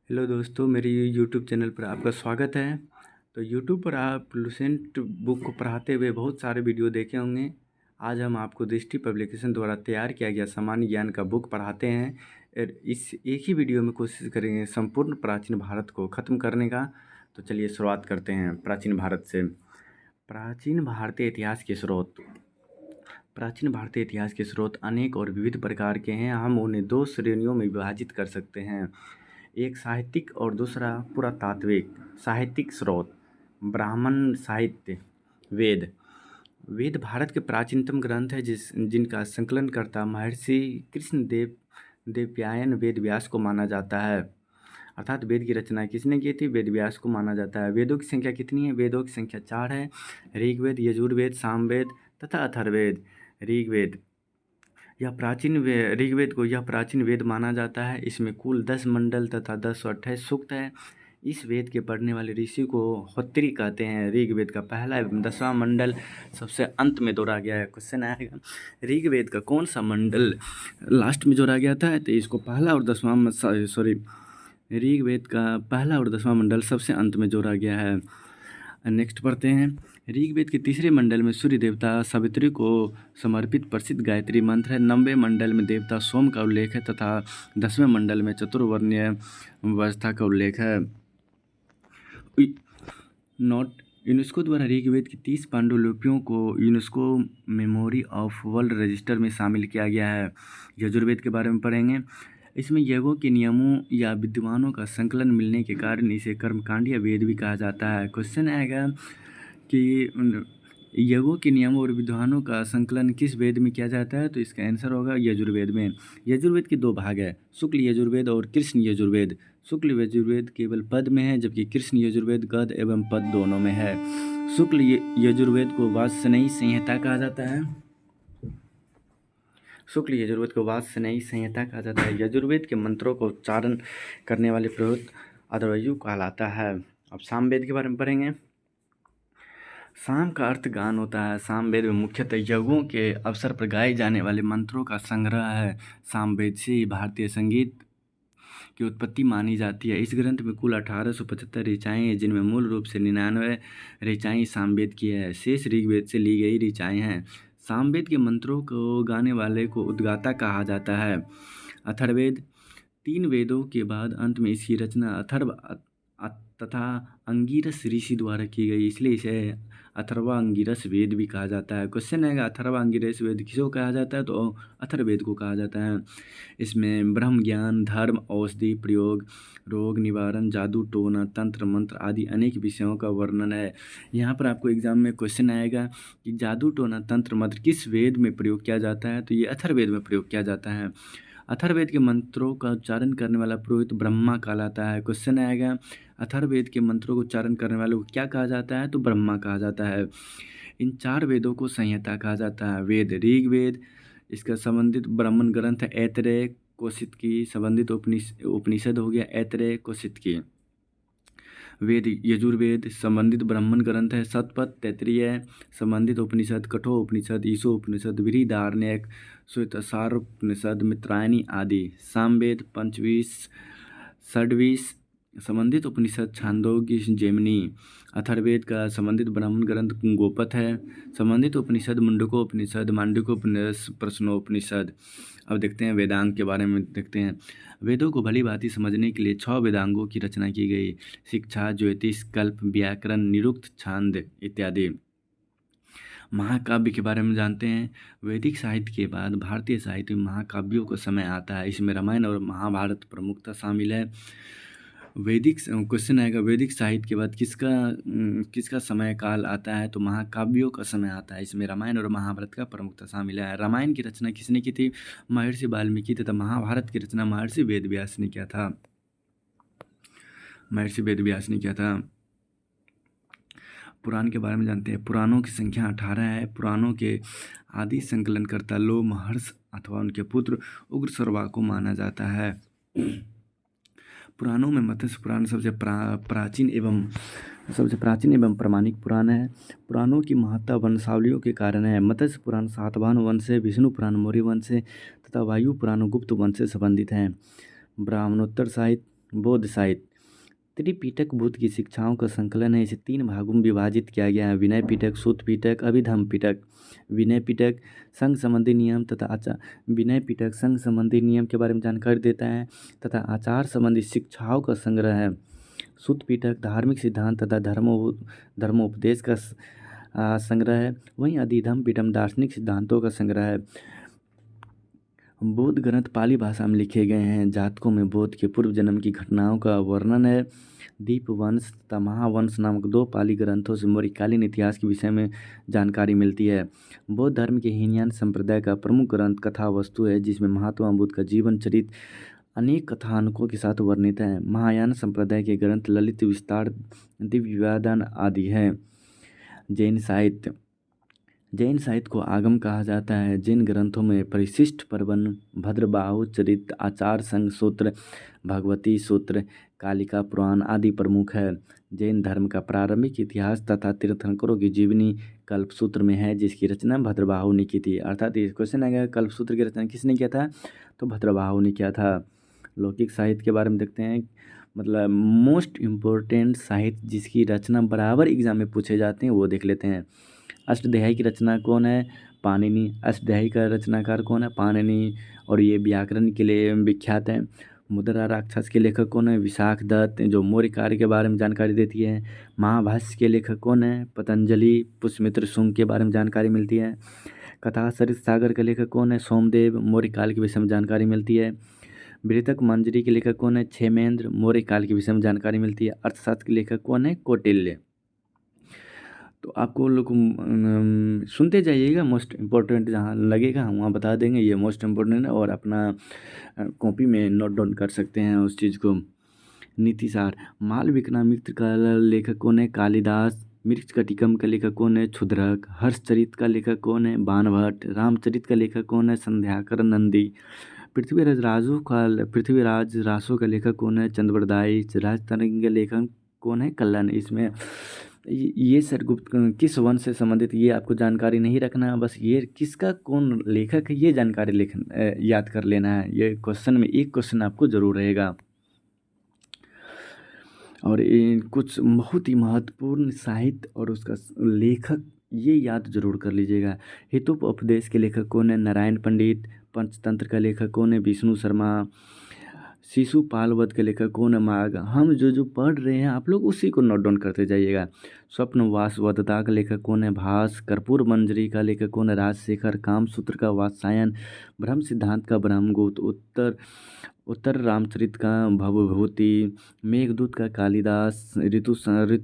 Hello दोस्तों, मेरे YouTube channel पर आपका स्वागत है। तो यूट्यूब पर आप लुसेंट बुक को पढ़ाते हुए बहुत सारे वीडियो देखे होंगे। आज हम आपको दृष्टि पब्लिकेशन द्वारा तैयार किया गया सामान्य ज्ञान का बुक पढ़ाते हैं। और इस एक ही वीडियो में कोशिश करेंगे संपूर्ण प्राचीन भारत को ख़त्म करने का। तो चलिए शुरुआत करते हैं प्राचीन भारत से। प्राचीन भारतीय इतिहास के स्रोत। प्राचीन भारतीय इतिहास के स्रोत अनेक और विविध प्रकार के हैं। हम उन्हें दो श्रेणियों में विभाजित कर सकते हैं, एक साहित्यिक और दूसरा पुरातात्विक। साहित्यिक स्रोत: ब्राह्मण साहित्य। वेद। वेद भारत के प्राचीनतम ग्रंथ है जिनका संकलनकर्ता महर्षि कृष्णदेव देवयान वेद व्यास को माना जाता है। अर्थात वेद की रचना किसने की थी? वेद व्यास को माना जाता है। वेदों की संख्या कितनी है? वेदों की संख्या 4 है। ऋग्वेद, यजुर्वेद, सामवेद तथा अथर्ववेद। ऋग्वेद ऋग्वेद को यह प्राचीन वेद माना जाता है। इसमें कुल 10 मंडल तथा 1028 सूक्त है। इस वेद के पढ़ने वाले ऋषि को होत्री कहते हैं। ऋग्वेद का पहला एवं 10वां मंडल सबसे अंत में जोड़ा गया है। क्वेश्चन आएगा, ऋग्वेद का कौन सा मंडल लास्ट में जोड़ा गया था? तो इसको पहला और 10वां ऋग्वेद का पहला और 10वां मंडल सबसे अंत में जोड़ा गया है। नेक्स्ट पढ़ते हैं। ऋग्वेद के तीसरे मंडल में सूर्य देवता सावित्री को समर्पित प्रसिद्ध गायत्री मंत्र है। 90वें मंडल में देवता सोम का उल्लेख है तथा 10वें मंडल में चतुर्वर्ण्य व्यवस्था का उल्लेख है। नोट: यूनेस्को द्वारा ऋग्वेद की 30 पांडुलिपियों को UNESCO memory of world register में शामिल किया गया है। यजुर्वेद के बारे में पढ़ेंगे। इसमें यज्ञों के नियमों या विद्वानों का संकलन मिलने के कारण इसे कर्मकांडीय वेद भी कहा जाता है। क्वेश्चन आएगा कि यज्ञों के नियमों और विद्वानों का संकलन किस वेद में किया जाता है? तो इसका आंसर होगा यजुर्वेद में। यजुर्वेद के 2 भाग है, शुक्ल यजुर्वेद और कृष्ण यजुर्वेद। शुक्ल यजुर्वेद केवल पद में है, जबकि कृष्ण यजुर्वेद गद एवं पद दोनों में है। शुक्ल यजुर्वेद को वाजस्नेयी संहिता कहा जाता है। शुक्ल यजुर्वेद को वाजस्नेयी संहिता कहा जाता है। यजुर्वेद के मंत्रों को उच्चारण करने वाले पुरोहित अध्वर्यु कहलाता है। अब सामवेद के बारे में पढ़ेंगे। साम का अर्थ गान होता है। सामवेद में मुख्यतः यज्ञों के अवसर पर गाए जाने वाले मंत्रों का संग्रह है। सामवेद से ही भारतीय संगीत की उत्पत्ति मानी जाती है। इस ग्रंथ में कुल 1875 ऋचाएँ हैं, जिनमें मूल रूप से 99 ऋचाएँ सामवेद की है। शेष ऋग्वेद से ली गई ऋचाएँ हैं। सामवेद के मंत्रों को गाने वाले को उद्गाता कहा जाता है। अथर्ववेद: 3 वेदों के बाद अंत में इसकी रचना अथर्व तथा अंगिरस ऋषि द्वारा की गई, इसलिए इसे अथर्वांगिरस वेद भी कहा जाता है। क्वेश्चन आएगा, अथर्वांगिरस वेद किसको कहा जाता है? तो अथर्ववेद को कहा जाता है। इसमें ब्रह्म ज्ञान, धर्म, औषधि प्रयोग, रोग निवारण, जादू टोना, तंत्र मंत्र आदि अनेक विषयों का वर्णन है। यहाँ पर आपको एग्जाम में क्वेश्चन आएगा कि जादू टोना तंत्र मंत्र किस वेद में प्रयोग किया जाता है? तो ये अथर्ववेद में प्रयोग किया जाता है। अथर्ववेद के मंत्रों का उच्चारण करने वाला पुरोहित ब्रह्मा कहलाता है। क्वेश्चन आएगा, अथर्ववेद के मंत्रों को उच्चारण करने वाले को क्या कहा जाता है? तो ब्रह्मा कहा जाता है। इन 4 वेदों को संहिता कहा जाता है। वेद: ऋग्वेद, इसका संबंधित ब्राह्मण ग्रंथ है ऐतरेय कौशितकी। संबंधित उपनिषद हो गया ऐतरेय कौशितकी। वेद: यजुर्वेद, संबंधित ब्राह्मण ग्रंथ है शतपथ तैत्तिरीय। संबंधित उपनिषद कठोर उपनिषद, ईशो उपनिषद, बृहदारण्यक, श्वेतसार उपनिषद, मित्रायणी आदि। सामवेद: पंचवीस षड्वीस। संबंधित उपनिषद छांदोग्य, जैमिनी। अथर्ववेद का संबंधित ब्राह्मण ग्रंथ गोपथ है। संबंधित उपनिषद मुंडकोपनिषद, मांडुक्योपनिषद, प्रश्नोपनिषद। अब देखते हैं वेदांग के बारे में। देखते हैं वेदों को भली भांति समझने के लिए 6 वेदांगों की रचना की गई: शिक्षा, ज्योतिष, कल्प, व्याकरण, निरुक्त, छांद इत्यादि। महाकाव्य के बारे में जानते हैं। वैदिक साहित्य के बाद भारतीय साहित्य में महाकाव्यों का समय आता है। इसमें रामायण और महाभारत प्रमुखता शामिल है। वैदिक क्वेश्चन आएगा, वैदिक साहित्य के बाद किसका समय काल आता है? तो महाकाव्यों का समय आता है। इसमें रामायण और महाभारत का प्रमुखता शामिल है। रामायण की रचना किसने की थी? महर्षि वाल्मीकि। तथा महाभारत की रचना महर्षि वेदव्यास ने किया था। महर्षि वेदव्यास ने किया था। पुराण के बारे में जानते हैं। पुराणों की संख्या 18 है। पुराणों के आदि संकलनकर्ता लोमहर्ष अथवा उनके पुत्र उग्रश्रवा को माना जाता है। पुराणों में मत्स्य पुराण सबसे प्राचीन एवं प्रामाणिक पुराण है। पुराणों की महत्ता वंशावलियों के कारण है। मत्स्य पुराण सातवाहन वंश से, विष्णु पुराण मौर्य वंश से तथा वायु पुराण गुप्त वंश से संबंधित हैं। ब्राह्मणोत्तर साहित्य: बौद्ध साहित्य। त्रिपिटक बुद्ध की शिक्षाओं का संकलन है। इसे 3 भागों में विभाजित किया गया है: विनय पिटक, सूत पिटक, अभिधम्म पिटक। विनय पिटक संघ संबंधी नियम तथा आचार विनय पिटक संघ संबंधी नियम के बारे में जानकारी देता है तथा आचार संबंधी शिक्षाओं का संग्रह है। सूत पिटक धार्मिक सिद्धांत तथा धर्मोपदेश का संग्रह है। वहीं अभिधम्म पिटक दार्शनिक सिद्धांतों का संग्रह है। बौद्ध ग्रंथ पाली भाषा में लिखे गए हैं। जातकों में बौद्ध के पूर्व जन्म की घटनाओं का वर्णन है। दीपवंश तथा महावंश नामक 2 पाली ग्रंथों से मौर्यकालीन इतिहास के विषय में जानकारी मिलती है। बौद्ध धर्म के हीनयान संप्रदाय का प्रमुख ग्रंथ कथा वस्तु है, जिसमें महात्मा बुद्ध का जीवन चरित्र अनेक कथानकों के साथ वर्णित है। महायान संप्रदाय के ग्रंथ ललित विस्तार, दिव्य विवादन आदि हैं। जैन साहित्य। जैन साहित्य को आगम कहा जाता है। जैन ग्रंथों में परिशिष्ट पर्वन, भद्रबाहु चरित्र, आचार संघ सूत्र, भगवती सूत्र, कालिका पुराण आदि प्रमुख है। जैन धर्म का प्रारंभिक इतिहास तथा तीर्थंकरों की जीवनी कल्पसूत्र में है, जिसकी रचना भद्रबाहु ने की थी। अर्थात ये क्वेश्चन आ गया, कल्पसूत्र की रचना किसने किया था? तो भद्रबाहु ने किया था। लौकिक साहित्य के बारे में देखते हैं, मतलब मोस्ट इम्पोर्टेंट साहित्य जिसकी रचना बराबर एग्जाम में पूछे जाते हैं वो देख लेते हैं। अष्टाध्यायी की रचना कौन है? पाणिनि। अष्टाध्यायी का रचनाकार कौन है? पाणिनि। और ये व्याकरण के लिए विख्यात है। मुद्रा राक्षस के लेखक कौन है? विशाख दत्त, जो मौर्य कार्य के बारे में जानकारी देती है। महाभाष्य के लेखक कौन है? पतंजलि। पुष्यमित्र शुंग के बारे में जानकारी मिलती है। कथा सरित सागर के लेखक कौन है? सोमदेव। मौर्य काल के विषय में जानकारी मिलती है। बृहतक मंजरी के लेखक कौन है? क्षेमेंद्र। मौर्य काल के विषय में जानकारी मिलती है। अर्थशास्त्र के लेखक कौन है? कौटिल्य। तो आपको लोग सुनते जाइएगा, मोस्ट इम्पोर्टेंट जहाँ लगेगा हम वहाँ बता देंगे, ये मोस्ट इम्पोर्टेंट है और अपना कॉपी में नोट डाउन कर सकते हैं उस चीज़ को। नीतिसार। मालविका का लेखक कौन है? कालिदास। मृच्छकटिकम का लेखक कौन है? क्षुद्रक। हर्षचरित का लेखक कौन है? बाणभट्ट। रामचरित का लेखक कौन है? संध्याकर नंदी। पृथ्वीराज रासो का लेखक कौन है? चंद्रवरदायी। राजतरंगी का लेखक कौन है? कल्लन। इसमें ये सरगुप्त किस वंश से संबंधित ये आपको जानकारी नहीं रखना, बस ये किसका कौन लेखक है ये जानकारी याद कर लेना है। ये क्वेश्चन में एक क्वेश्चन आपको जरूर रहेगा। और कुछ बहुत ही महत्वपूर्ण साहित्य और उसका लेखक ये याद जरूर कर लीजिएगा। हितोपदेश के लेखक कौन है? नारायण पंडित। पंचतंत्र का लेखक कौन है? विष्णु शर्मा। शिशुपाल वध के लेखक कौन है? मार्ग। हम जो पढ़ रहे हैं आप लोग उसी को नोट डाउन करते जाइएगा। स्वप्नवास वधता का लेखक कौन है? भास। कर्पूर मंजरी का लेखक कौन है? राजशेखर। कामसूत्र का वात्सायन। ब्रह्म सिद्धांत का ब्रह्मगुप्त। उत्तर रामचरित का भवभूति। मेघदूत का कालिदास। ऋतु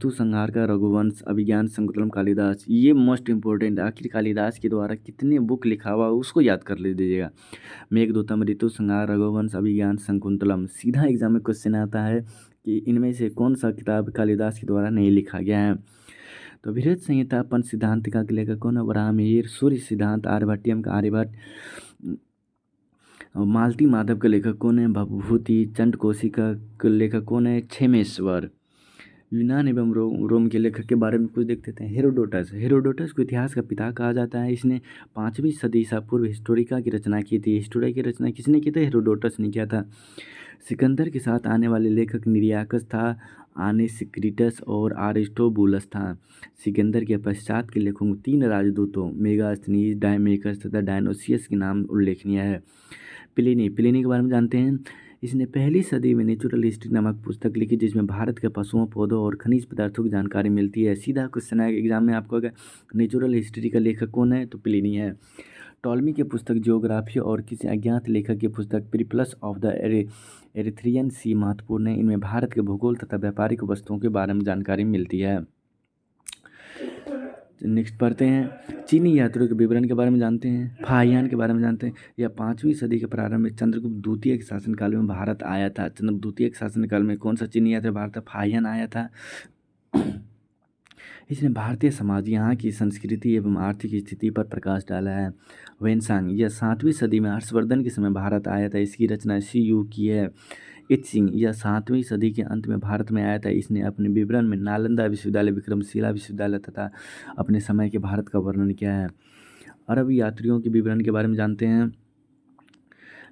संहार का रघुवंश। अभिज्ञान संकुतलम कालिदास। ये मोस्ट इंपॉर्टेंट, आखिर कालिदास के द्वारा कितने बुक लिखा हुआ उसको याद कर लीजिएगा। मेघदूतम, ऋतु संहार, रघुवंश, अभिज्ञान संकुतलम। सीधा एग्जाम में क्वेश्चन आता है कि इनमें से कौन सा किताब कालिदास के द्वारा नहीं लिखा गया है। तो बृहद संहिता पंच सिद्धांतिका के लेखक कौन है? वराहमिहिर। सूर्य सिद्धांत आर्यभट्टियम का आर्यभट्ट। मालती माधव के लेखक कौन है? भवभूति। चंडकोशिका के लेखक कौन है? क्षेमेश्वर। यूनान एवं रोम के लेखक के बारे में कुछ देखते थे। हेरोडोटस। हेरोडोटस को इतिहास का पिता कहा जाता है। इसने 5वीं सदी ईसा पूर्व हिस्टोरिका की रचना की थी। हिस्टोरिका की रचना किसने की थी? हेरोडोटस ने किया था। सिकंदर के साथ आने वाले लेखक निरियाकस था, आनेसिक्रिटस और आरिस्टोबुलस था। सिकंदर के पश्चात के लेखकों में 3 राजदूतों मेगास्थनीज, डायमेकस तथा डायनोसियस के नाम उल्लेखनीय है। प्लिनी के बारे में जानते हैं। इसने 1ली सदी में नेचुरल हिस्ट्री नामक पुस्तक लिखी, जिसमें भारत के पशुओं, पौधों और खनिज पदार्थों की जानकारी मिलती है। सीधा क्वेश्चन आएगा एग्जाम में आपको, अगर नेचुरल हिस्ट्री का लेखक कौन है? तो प्लिनी है। टॉलमी की पुस्तक जियोग्राफी और किसी अज्ञात लेखक की पुस्तक पेरिप्लस ऑफ द एरिथ्रियन सी महत्वपूर्ण है। इनमें भारत के भूगोल तथा व्यापारिक वस्तुओं के बारे में जानकारी मिलती है। नेक्स्ट पढ़ते हैं। चीनी यात्रियों के विवरण के बारे में जानते हैं। फाहियान के बारे में जानते हैं। यह 5वीं सदी के प्रारंभ में चंद्रगुप्त द्वितीय के शासनकाल में भारत आया था। चंद्रगुप्त द्वितीय के शासनकाल में कौन सा चीनी यात्री भारत? फाहियान आया था। इसने भारतीय समाज, यहाँ की संस्कृति एवं आर्थिक स्थिति पर प्रकाश डाला है। वेनसांग। यह 7वीं सदी में हर्षवर्धन के समय भारत आया था। इसकी रचना CU की है। इत्सिंग। यह 7वीं सदी के अंत में भारत में आया था। इसने अपने विवरण में नालंदा विश्वविद्यालय, विक्रमशिला विश्वविद्यालय तथा अपने समय के भारत का वर्णन किया है। अरब यात्रियों के विवरण के बारे में जानते हैं।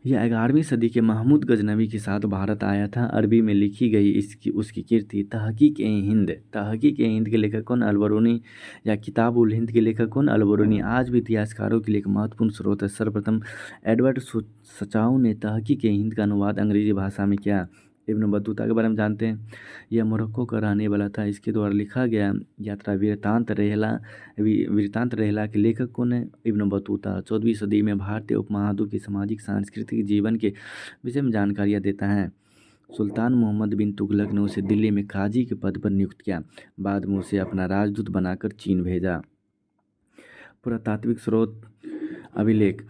यह 11वीं सदी के महमूद गजनवी के साथ भारत आया था। अरबी में लिखी गई उसकी कीर्ति तहकीक-ए-हिंद के लेखक कौन? अल-बरूनी। या किताब-उल-हिंद के लेखक कौन? अल-बरूनी। आज भी इतिहासकारों के लिए एक महत्वपूर्ण स्रोत है। सर्वप्रथम एडवर्ड सचाउ ने तहकीक-ए-हिंद का अनुवाद अंग्रेजी भाषा में किया। इब्न बतूता के बारे में जानते हैं। यह मोरक्को का रहने वाला था। इसके द्वारा लिखा गया यात्रा वृत्तांत रेहला के लेखक कौन है? Ibn Battuta. 14वीं सदी में भारतीय उपमहाद्वीप के सामाजिक सांस्कृतिक जीवन के विषय में जानकारियाँ देता है। सुल्तान मोहम्मद बिन तुगलक ने उसे दिल्ली में काजी के पद पर नियुक्त किया। बाद में उसे अपना राजदूत बनाकर चीन भेजा। पुरातात्विक स्रोत अभिलेख।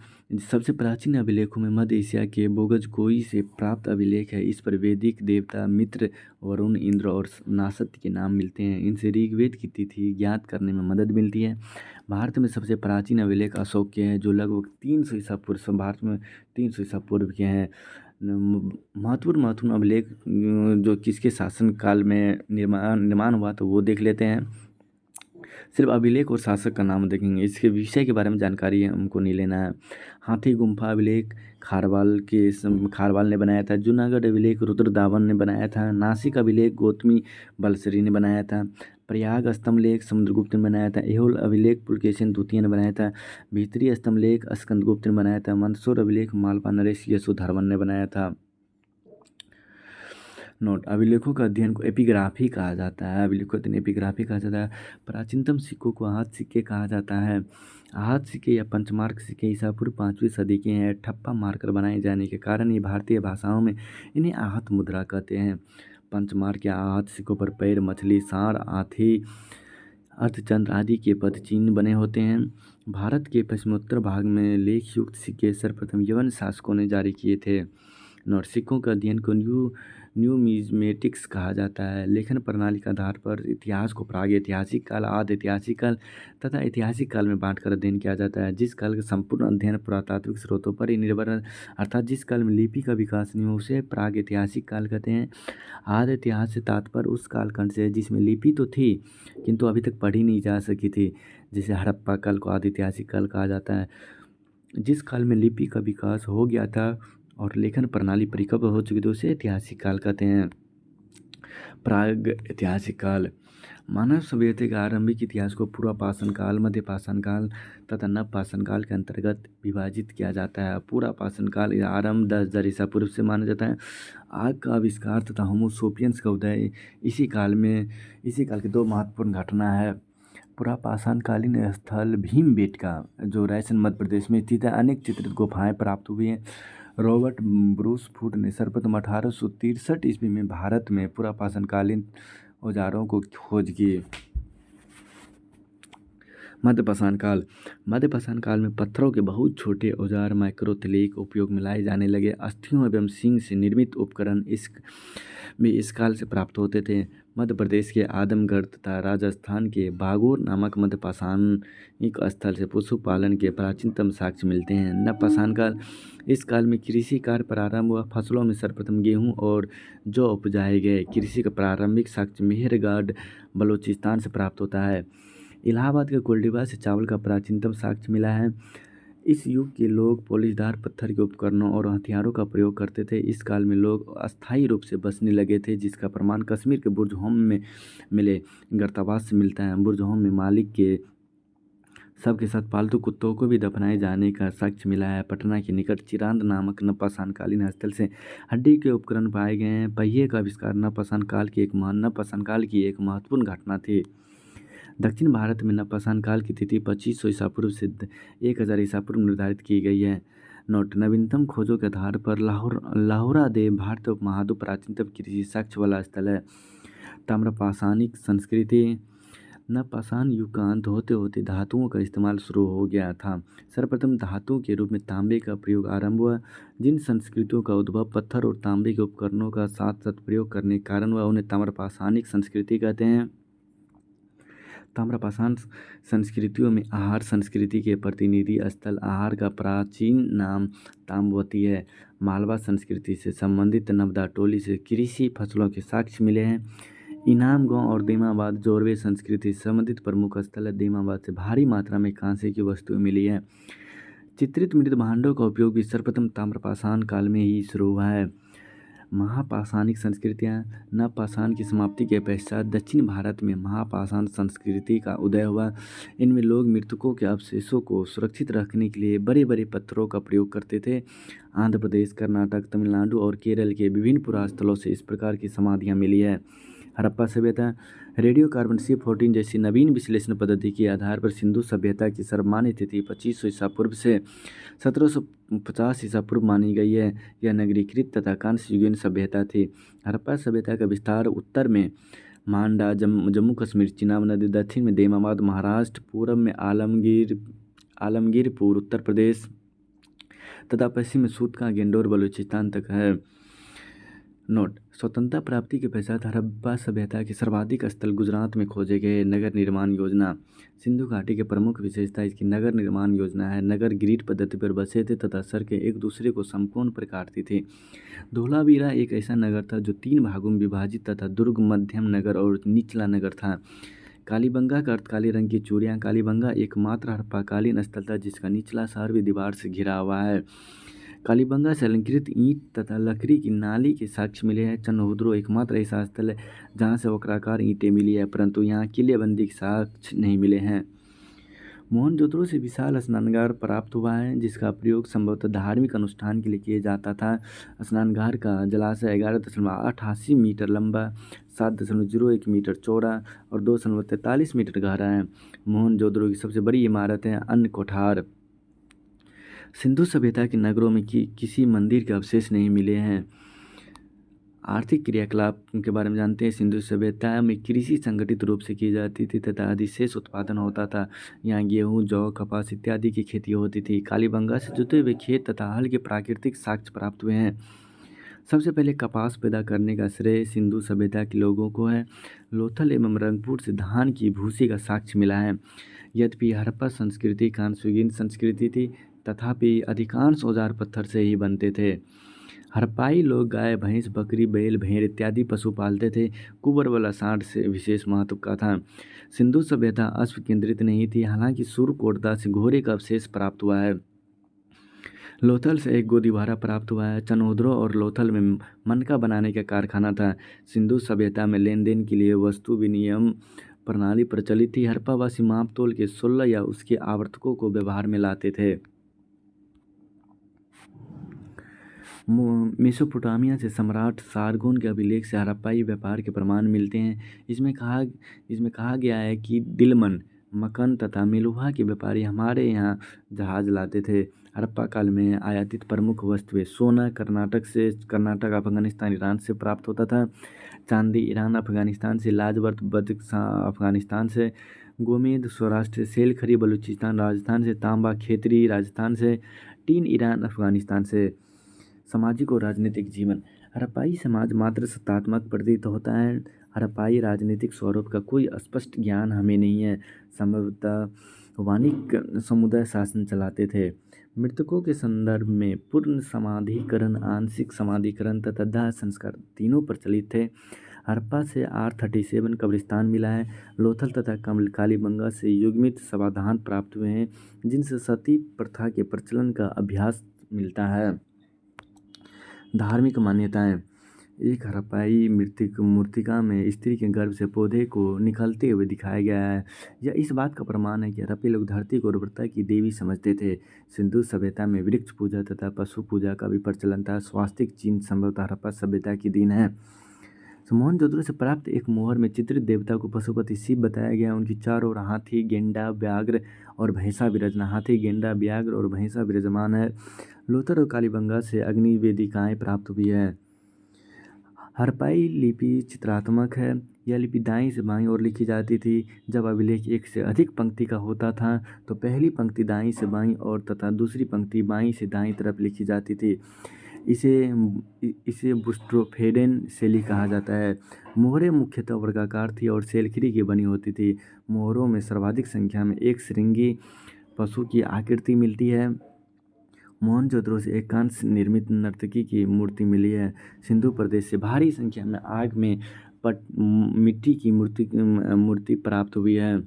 सबसे प्राचीन अभिलेखों में मध्य एशिया के बोगजकोई से प्राप्त अभिलेख है। इस पर वैदिक देवता मित्र, वरुण, इंद्र और नासत्य के नाम मिलते हैं। इनसे ऋग्वेद की तिथि ज्ञात करने में मदद मिलती है। भारत में सबसे प्राचीन अभिलेख अशोक के हैं, जो लगभग 300 ईसा पूर्व भारत में 300 ईसा पूर्व के हैं। महत्वपूर्ण अभिलेख जो किसके शासन काल में निर्माण हुआ तो वो देख लेते हैं। सिर्फ अभिलेख और शासक का नाम देखेंगे, इसके विषय के बारे में जानकारी हमको नहीं लेना है। हाथी गुम्फा अभिलेख खारवाल ने बनाया था। जूनागढ़ अभिलेख रुद्रदावन ने बनाया था। नासिक अभिलेख गौतमी बलसरी ने बनाया था। प्रयाग स्तंभलेख समुद्रगुप्त ने बनाया था। एहोल अभिलेख पुलकेशिन द्वितीय ने बनाया था। भीतरी स्तंभलेख स्कंदगुप्त ने बनाया था। मंदसौर अभिलेख मालवा नरेश यशोधर्मन ने बनाया था। नोट, अभिलेखों का अध्ययन को एपिग्राफी कहा जाता है। अभिलेखों का अध्ययन एपिग्राफी कहा जाता है। प्राचीनतम सिक्कों को आहत सिक्के कहा जाता है। आहत सिक्के या पंचमार्क सिक्के ईसा पूर्व 5वीं सदी के हैं। ठप्पा मारकर बनाए जाने के कारण ये भारतीय भाषाओं में इन्हें आहत मुद्रा कहते हैं। पंचमार्क या आहत सिक्कों पर पैर, मछली, सांड, हाथी, अर्धचंद्र आदि के पद चिन्ह बने होते हैं। भारत के पश्चिमोत्तर भाग में लेखयुक्त सिक्के सर्वप्रथम यवन शासकों ने जारी किए थे। नोट, सिक्कों का अध्ययन को न्यूमिज्मेटिक्स कहा जाता है। लेखन प्रणाली के आधार पर इतिहास को प्रागैतिहासिक काल, आद्य ऐतिहासिक काल तथा ऐतिहासिक काल में बांटकर अध्ययन किया जाता है। जिस काल का संपूर्ण अध्ययन पुरातात्विक स्रोतों पर ही निर्भर है, अर्थात जिस काल में लिपि का विकास नहीं हो, उसे प्रागैतिहासिक काल कहते हैं। आद्य इतिहास से तात्पर्य उस कालखंड से है जिसमें लिपि तो थी किंतु अभी तक पढ़ी नहीं जा सकी थी, जिसे हड़प्पा काल को आद्य ऐतिहासिक काल कहा जाता है। जिस काल में लिपि का विकास हो गया था और लेखन प्रणाली परिपक्व हो चुकी थी, उसे ऐतिहासिक काल कहते हैं। प्राग ऐतिहासिक काल मानव सभ्यता के आरंभिक इतिहास को पूर्व पाषाण काल, मध्य पाषाण काल तथा नव पाषाण काल के अंतर्गत विभाजित किया जाता है। पूर्व पाषाण काल आरंभ 10,000 ईसा पूर्व से माना जाता है। आग का आविष्कार तथा होमो सेपियंस का उदय इसी काल के दो महत्वपूर्ण घटना है। पूरा पाषाणकालीन स्थल भीमबेटका, जो रायसेन मध्य प्रदेश में स्थित है। अनेक चित्रित गुफाएं प्राप्त हुई हैं। रॉबर्ट ब्रूस फूट ने सर्वप्रथम 1863 ईस्वी में भारत में पूरा पाषाणकालीन औजारों को खोज की। मध्यपाषाण काल में पत्थरों के बहुत छोटे औजार माइक्रोथिलीक उपयोग में लाए जाने लगे। अस्थियों एवं सींग से निर्मित उपकरण इस काल से प्राप्त होते थे। मध्य प्रदेश के आदमगढ़ तथा राजस्थान के बागोर नामक मध्यपाषाणिक स्थल से पशुपालन के प्राचीनतम साक्ष्य मिलते हैं। नवपाषाण काल इस काल में कृषि कार्य प्रारंभ हुआ। फसलों में सर्वप्रथम गेहूँ और जौ उपजाए गए। कृषि का प्रारंभिक साक्ष्य मेहरगढ़ बलूचिस्तान से प्राप्त होता है। इलाहाबाद के कोल्डिबा से चावल का प्राचीनतम साक्ष्य मिला है। इस युग के लोग पॉलिशदार पत्थर के उपकरणों और हथियारों का प्रयोग करते थे। इस काल में लोग अस्थायी रूप से बसने लगे थे, जिसका प्रमाण कश्मीर के बुर्ज-होम में मिले गर्तावास से मिलता है। बुर्ज-होम में मालिक के सबके साथ पालतू कुत्तों को भी दफनाए जाने का साक्ष्य मिला है। पटना के निकट चिरांद नामक नवपाषाणकालीन स्थल से हड्डी के उपकरण पाए गए हैं। पहिए का आविष्कार नवपाषाण काल की एक महत्वपूर्ण घटना थी। दक्षिण भारत में नवपाषाण काल की तिथि 2500 ईसा पूर्व से 1000 ईसा पूर्व निर्धारित की गई है। नोट, नवीनतम खोजों के आधार पर लाहौरा देव भारत उपमहाद्वीप प्राचीनतम कृषि साक्ष्य वाला स्थल है। ताम्रपाषाणिक संस्कृति नवपाषाण युग का अंत होते होते धातुओं का इस्तेमाल शुरू हो गया था। सर्वप्रथम धातु के रूप में तांबे का प्रयोग आरंभ हुआ। जिन संस्कृतियों का उद्भव पत्थर और तांबे के उपकरणों का साथ साथ प्रयोग करने के कारण हुआ, उन्हें ताम्रपाषाणिक संस्कृति कहते हैं। ताम्रपाषाण संस्कृतियों में आहार संस्कृति के प्रतिनिधि स्थल आहार का प्राचीन नाम ताम्रवती है। मालवा संस्कृति से संबंधित नवदा टोली से कृषि फसलों के साक्ष्य मिले हैं। इनाम गांव और दीमाबाद जोरवे संस्कृति से संबंधित प्रमुख स्थल है। दीमाबाद से भारी मात्रा में कांसे की वस्तुएं मिली हैं। चित्रित मृत भांडों का उपयोग भी सर्वप्रथम ताम्रपाषाण काल में ही शुरू हुआ है। महापाषाणिक संस्कृतियाँ नवपाषाण की समाप्ति के पश्चात दक्षिण भारत में महापाषाण संस्कृति का उदय हुआ। इनमें लोग मृतकों के अवशेषों को सुरक्षित रखने के लिए बड़े बड़े पत्थरों का प्रयोग करते थे। आंध्र प्रदेश, कर्नाटक, तमिलनाडु और केरल के विभिन्न पुरास्थलों से इस प्रकार की समाधियाँ मिली है। हड़प्पा सभ्यता रेडियो कार्बन C14 जैसी नवीन विश्लेषण पद्धति के आधार पर सिंधु सभ्यता की सर्वमान्य तिथि 2500 ईसा पूर्व से 1750 ईसा पूर्व मानी गई है। यह नगरीकृत तथा कांस्ययुगीन सभ्यता थी। हड़प्पा सभ्यता का विस्तार उत्तर में मांडा, जम्मू कश्मीर, चिनाब नदी, दक्षिण में देमाबाद, महाराष्ट्र, पूर्व में आलमगीरपुर, उत्तर प्रदेश तथा पश्चिम में सूतका, गेंडोर, बलूचिस्तान तक है। नोट: स्वतंत्रता प्राप्ति के पश्चात हड़प्पा सभ्यता के सर्वाधिक स्थल गुजरात में खोजे गए। नगर निर्माण योजना: सिंधु घाटी की प्रमुख विशेषता इसकी नगर निर्माण योजना है। नगर ग्रिड पद्धति पर बसे थे तथा सड़कें एक दूसरे को संपूर्ण पर काटती थी। धोलावीरा एक ऐसा नगर था जो 3 भागों में विभाजित तथा दुर्ग, मध्यम नगर और निचला नगर था। कालीबंगा का अर्थ काले रंग की चूड़ियाँ। कालीबंगा एकमात्र हड़प्पाकालीन स्थल था जिसका निचला शहर भी दीवार से घिरा हुआ है। कालीबंगा से अलंकृत ईंट तथा लकड़ी की नाली के साक्ष्य मिले हैं। चन्होद्रो एकमात्र ऐसा स्थल है जहाँ से वक्राकार ईंटें मिली है, परंतु यहाँ किलेबंदी के साक्ष्य नहीं मिले हैं। मोहनजोदड़ो से विशाल स्नानागार प्राप्त हुआ है जिसका प्रयोग संभवतः धार्मिक अनुष्ठान के लिए किया जाता था। स्नानागार का जलाशय 11.88 मीटर लंबा, 7.01 मीटर चौड़ा और 2.43 मीटर गहरा है। मोहनजोदड़ो की सबसे बड़ी इमारत है अन्न कोठार। सिंधु सभ्यता के नगरों में किसी मंदिर के अवशेष नहीं मिले हैं। आर्थिक क्रियाकलाप के बारे में जानते हैं। सिंधु सभ्यता में कृषि संगठित रूप से की जाती थी तथा अधिशेष उत्पादन होता था। यहाँ गेहूँ, जौ, कपास इत्यादि की खेती होती थी। कालीबंगा से जुते हुए खेत तथा हल के प्राकृतिक साक्ष्य प्राप्त हुए हैं। सबसे पहले कपास पैदा करने का श्रेय सिंधु सभ्यता के लोगों को है। लोथल एवं रंगपुर से धान की भूसी का साक्ष्य मिला है। यद्यपि हड़प्पा संस्कृति कांस्ययुगीन संस्कृति थी, तथापि अधिकांश औजार पत्थर से ही बनते थे। हड़प्पाई लोग गाय, भैंस, बकरी, बैल, भेड़ इत्यादि पशु पालते थे। कुंवर वाला सांड से विशेष महत्व का था। सिंधु सभ्यता अश्व केंद्रित नहीं थी, हालांकि सूर्यकोटदा से घोड़े का अवशेष प्राप्त हुआ है। लोथल से एक गोदीबारा प्राप्त हुआ है। चन्होद्रो और लोथल में मनका बनाने का कारखाना था। सिंधु सभ्यता में लेन देन के लिए वस्तु विनिमय प्रणाली प्रचलित थी। हड़प्पावासी माप तोल के 16 या उसके आवर्तकों को व्यवहार में लाते थे। मेसोपोटामिया से सम्राट सारगोन के अभिलेख से हड़प्पाई व्यापार के प्रमाण मिलते हैं। इसमें कहा गया है कि दिलमन, मकन तथा मेलुहा के व्यापारी हमारे यहाँ जहाज लाते थे। हड़प्पा काल में आयातित प्रमुख वस्तुएं सोना कर्नाटक, अफगानिस्तान, ईरान से प्राप्त होता था। चांदी ईरान, अफगानिस्तान से। लाजवर्त बदख्शां अफगानिस्तान से। गोमेद सौराष्ट्र से। सेलखरी बलूचिस्तान राजस्थान से। तांबा खेतरी राजस्थान से। टीन ईरान, अफगानिस्तान से। सामाजिक और राजनीतिक जीवन: हड़प्पाई समाज मात्र सत्तात्मक प्रतीत होता है। हड़प्पाई राजनीतिक स्वरूप का कोई स्पष्ट ज्ञान हमें नहीं है। संभवतः वाणिक समुदाय शासन चलाते थे। मृतकों के संदर्भ में पूर्ण समाधिकरण, आंशिक समाधिकरण तथा दाह संस्कार तीनों प्रचलित थे। हड़प्पा से R37 कब्रिस्तान मिला है। लोथल तथा कालीबंगा से युग्मित समाधान प्राप्त हुए हैं जिनसे सती प्रथा के प्रचलन का अभ्यास मिलता है। धार्मिक मान्यताएं: एक हड़प्पाई मूर्तिका में स्त्री के गर्भ से पौधे को निकलते हुए दिखाया गया है। यह इस बात का प्रमाण है कि हड़प्पी लोग धरती को उर्वरता की देवी समझते थे। सिंधु सभ्यता में वृक्ष पूजा तथा पशु पूजा का भी प्रचलन था। स्वास्तिक चिन्ह संभवतः हड़प्पा सभ्यता की देन है। मोहनजोदड़ो से प्राप्त एक मोहर में चित्रित देवता को पशुपति शिव बताया गया। उनकी चारों ओर हाथी, गेंडा, व्याघ्र और भैंसा विराजमान। हाथी, गेंडा, व्याघ्र और भैंसा विराजमान है। लोथल और कालीबंगा से अग्नि वेदिकाएं प्राप्त हुई है। हड़प्पाई लिपि चित्रात्मक है। यह लिपि दाईं से बाईं ओर लिखी जाती थी। जब अभिलेख एक से अधिक पंक्ति का होता था तो पहली पंक्ति दाईं से बाईं ओर तथा दूसरी पंक्ति बाईं से दाईं तरफ लिखी जाती थी। इसे बुस्ट्रोफेडेन शैली कहा जाता है। मोहरें मुख्यतः वर्गाकार थी और सेलखरी की बनी होती थी। मोहरों में सर्वाधिक संख्या में एक श्रृंगी पशु की आकृति मिलती है। मोहनजोदड़ो से एक कांस्य निर्मित नर्तकी की मूर्ति मिली है। सिंधु प्रदेश से भारी संख्या में आग में मिट्टी की मूर्ति प्राप्त हुई है।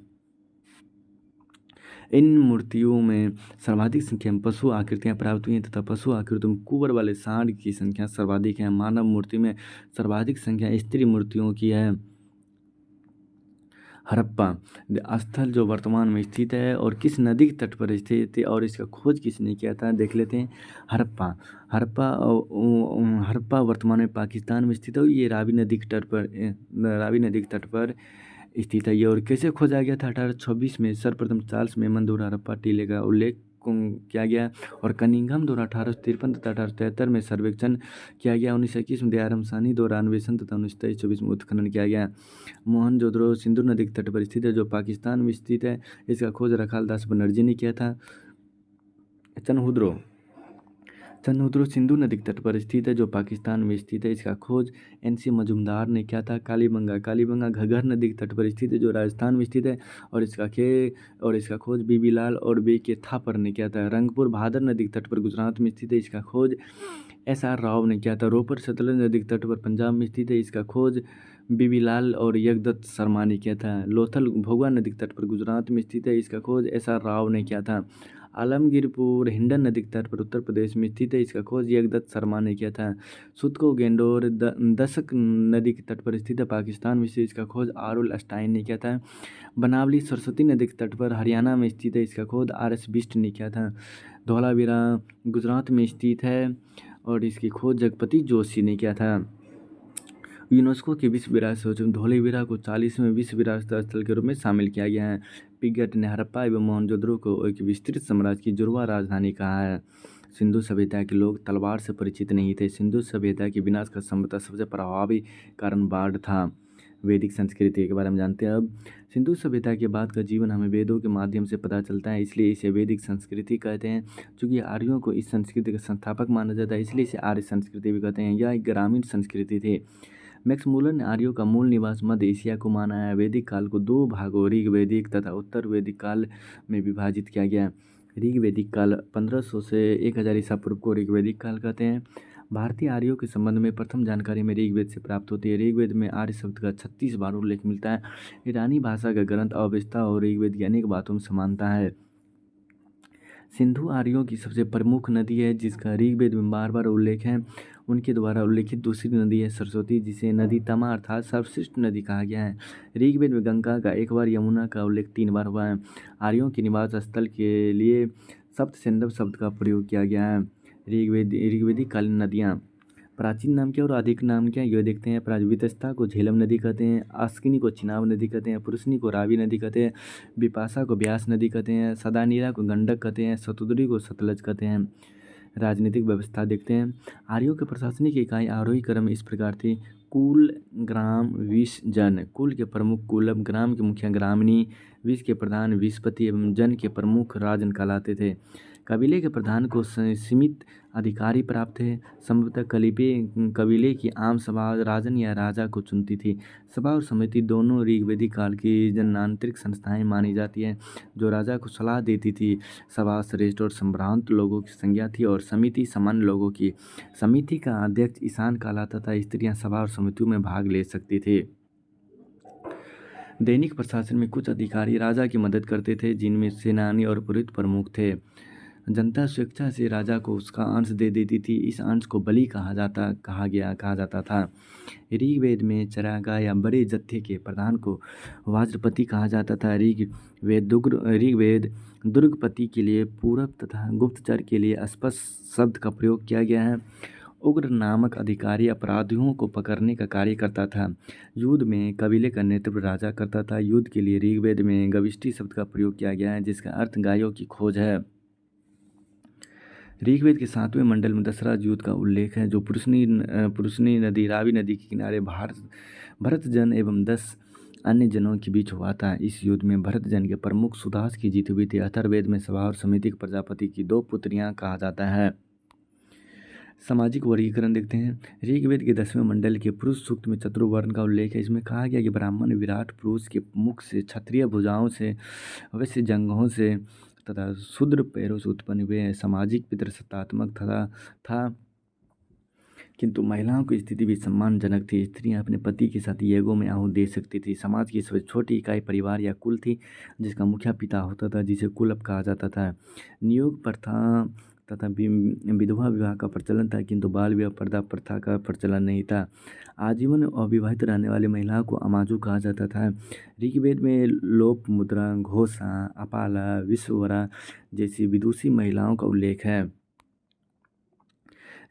इन मूर्तियों में सर्वाधिक संख्या में पशु आकृतियाँ प्राप्त हुई हैं तथा पशु आकृतियों में कुंवर वाले सांड की संख्या सर्वाधिक है। मानव मूर्ति में सर्वाधिक संख्या स्त्री मूर्तियों की है। हड़प्पा स्थल जो वर्तमान में स्थित है और किस नदी के तट पर स्थित है और इसका खोज किसने किया था, देख लेते हैं। हड़प्पा हड़प्पा हड़प्पा वर्तमान में पाकिस्तान में स्थित है। ये रावी नदी के तट पर स्थित है ये। और कैसे खोजा गया था, 1826 में सर्वप्रथम चार्ल्स मेमन द्वारा हड़प्पा टीले का उल्लेख किया गया और कनिंघम द्वारा 1853 तथा 1873 में सर्वेक्षण किया गया। 1921 में दयाराम साहनी द्वारा अन्वेषण तथा 1924 में उत्खनन किया गया। मोहनजोदड़ो सिंधु नदी के तट पर स्थित है जो पाकिस्तान में स्थित है। इसका खोज रखालदास बनर्जी ने किया था। चंदहुद्रो सिंधु नदी के तट पर स्थित है जो पाकिस्तान में स्थित है। इसका खोज NC मजुमदार ने किया था। कालीबंगा घग्गर नदी के तट पर स्थित है जो राजस्थान में स्थित है और इसका खोज बीबी लाल और BK थापर ने किया था। रंगपुर भादर नदी के तट पर गुजरात में स्थित है। इसका खोज SR राव ने किया था। रोपर सतलज नदी के तट पर पंजाब में स्थित है। इसका खोज बीबी लाल और यगदत्त शर्मा ने किया था। लोथल भोगवा नदी के तट पर गुजरात में स्थित है। इसका खोज SR राव ने किया था। आलमगीरपुर हिंडन नदी के तट पर उत्तर प्रदेश में स्थित है। इसका खोज यगदत्त शर्मा ने किया था। सुतको गेंडोर दशक नदी के तट पर स्थित है पाकिस्तान में स्थित। इसका खोज आरुल अस्टाइन ने किया था। बनावली सरस्वती नदी के तट पर हरियाणा में स्थित है। इसका खोज RS बिष्ट ने किया था। धौलावीरा गुजरात में स्थित है और इसकी खोज जगपति जोशी ने किया था। यूनेस्को की विश्व विरासत सूची में धौलावीरा को 40वें विश्व विरासत स्थल के रूप में शामिल किया गया है। पिगट ने हड़प्पा एवं मोहनजोदड़ो को एक विस्तृत साम्राज्य की जुड़वा राजधानी कहा है। सिंधु सभ्यता के लोग तलवार से परिचित नहीं थे। सिंधु सभ्यता के विनाश का संभवतः सबसे प्रभावी कारण बाढ़ था। वैदिक संस्कृति के बारे में जानते हैं अब। सिंधु सभ्यता के बाद का जीवन हमें वेदों के माध्यम से पता चलता है, इसलिए इसे वैदिक संस्कृति कहते हैं। चूँकि आर्यों को इस संस्कृति का संस्थापक माना जाता है, इसलिए इसे आर्य संस्कृति भी कहते हैं। यह एक ग्रामीण संस्कृति थी। मैक्स मूलर ने आर्यों का मूल निवास मध्य एशिया को माना है। वैदिक काल को 2 भागों ऋग वैदिक तथा उत्तर वैदिक काल में विभाजित किया गया। ऋग वैदिक काल 1500 से 1000 ईसा पूर्व को ऋग्वैदिक काल कहते हैं। भारतीय आर्यों के संबंध में प्रथम जानकारी में ऋग्वेद से प्राप्त होती है। ऋग्वेद में आर्य शब्द का 36 बार उल्लेख मिलता है। ईरानी भाषा का ग्रंथ अवेस्ता और ऋग्वेद की अनेक बातों में समानता है। सिंधु आर्यों की सबसे प्रमुख नदी है जिसका ऋग्वेद में बार बार उल्लेख है। उनके द्वारा उल्लेखित दूसरी नदी है सरस्वती, जिसे नदी तमा अर्थात सर्वश्रेष्ठ नदी कहा गया है। ऋग्वेद में गंगा का 1 बार, यमुना का उल्लेख 3 बार हुआ है। आर्यों के निवास स्थल के लिए सप्त सिंधव शब्द का प्रयोग किया गया है। ऋग्वेदिक कालीन नदियाँ, प्राचीन नाम क्या और आधिक नाम क्या, ये देखते हैं। वितस्ता को झेलम नदी कहते हैं। आस्किनी को चिनाब नदी कहते हैं। पुरुषनी को रावी नदी कहते हैं। बिपाशा को ब्यास नदी कहते हैं। सदानीरा को गंडक कहते हैं। सतुद्री को सतलज कहते हैं। राजनीतिक व्यवस्था देखते हैं। आर्यों के प्रशासनिक इकाई आरोही क्रम इस प्रकार थी: कुल, ग्राम, विष, जन। कुल के प्रमुख कुलम, ग्राम के मुखिया ग्रामणी, विष के प्रधान विषपति एवं जन के प्रमुख राजन कहलाते थे। कबीले के प्रधान को सीमित अधिकारी प्राप्त थे। संभवतः कबीले की आम सभा राजन या राजा को चुनती थी। सभा और समिति दोनों ऋग्वैदिक काल की जनतांत्रिक संस्थाएं मानी जाती हैं जो राजा को सलाह देती थी। सभा श्रेष्ठ और संभ्रांत लोगों की संज्ञा थी और समिति सामान्य लोगों की। समिति का अध्यक्ष ईशान कहलाता था। स्त्रियां सभा और समितियों में भाग ले सकती थी। दैनिक प्रशासन में कुछ अधिकारी राजा की मदद करते थे जिनमें सेनानी और पुरोहित प्रमुख थे। जनता स्वेच्छा से राजा को उसका अंश दे देती थी। इस अंश को बलि कहा जाता था। ऋग्वेद में चरागाह या बड़े जत्थे के प्रधान को वाज्रपति कहा जाता था। ऋग्वेद दुर्गपति के लिए पूरब तथा गुप्तचर के लिए अस्पष्ट शब्द का प्रयोग किया गया है। उग्र नामक अधिकारी अपराधियों को पकड़ने का कार्य करता था। युद्ध में कबीले का नेतृत्व राजा करता था। युद्ध के लिए ऋग्वेद में गविष्टि शब्द का प्रयोग किया गया है जिसका अर्थ गायों की खोज है। ऋग्वेद के 7वें मंडल में दशरथ युद्ध का उल्लेख है जो पुरुषनी नदी रावी नदी के किनारे भरत जन एवं 10 अन्य जनों के बीच हुआ था। इस युद्ध में भरत जन के प्रमुख सुदास की जीत हुई थी। अथर्ववेद में सभा और समिति के प्रजापति की 2 पुत्रियां कहा जाता है। सामाजिक वर्गीकरण देखते हैं। ऋग्वेद के 10वें मंडल के पुरुष सूक्त में चतुर्वर्ण का उल्लेख है। इसमें कहा गया कि ब्राह्मण विराट पुरुष के मुख से, क्षत्रिय भुजाओं से, वैश्य जंघों से तथा शूद्र पैरों से उत्पन्न हुए हैं। सामाजिक पितृसत्तात्मक था। किंतु महिलाओं की स्थिति भी सम्मानजनक थी। स्त्रियां अपने पति के साथ यज्ञों में आहूत दे सकती थी। समाज की सबसे छोटी इकाई परिवार या कुल थी, जिसका मुखिया पिता होता था, जिसे कुलप कहा जाता था। नियोग प्रथा तथा विधवा विवाह का प्रचलन था, किंतु बाल विवाह पर्दा प्रथा का प्रचलन नहीं था। आजीवन अविवाहित रहने वाली महिलाओं को अमाजु कहा जाता था। ऋग्वेद में लोपमुद्रा, घोषा, अपाला, विश्ववरा जैसी विदुषी महिलाओं का उल्लेख है।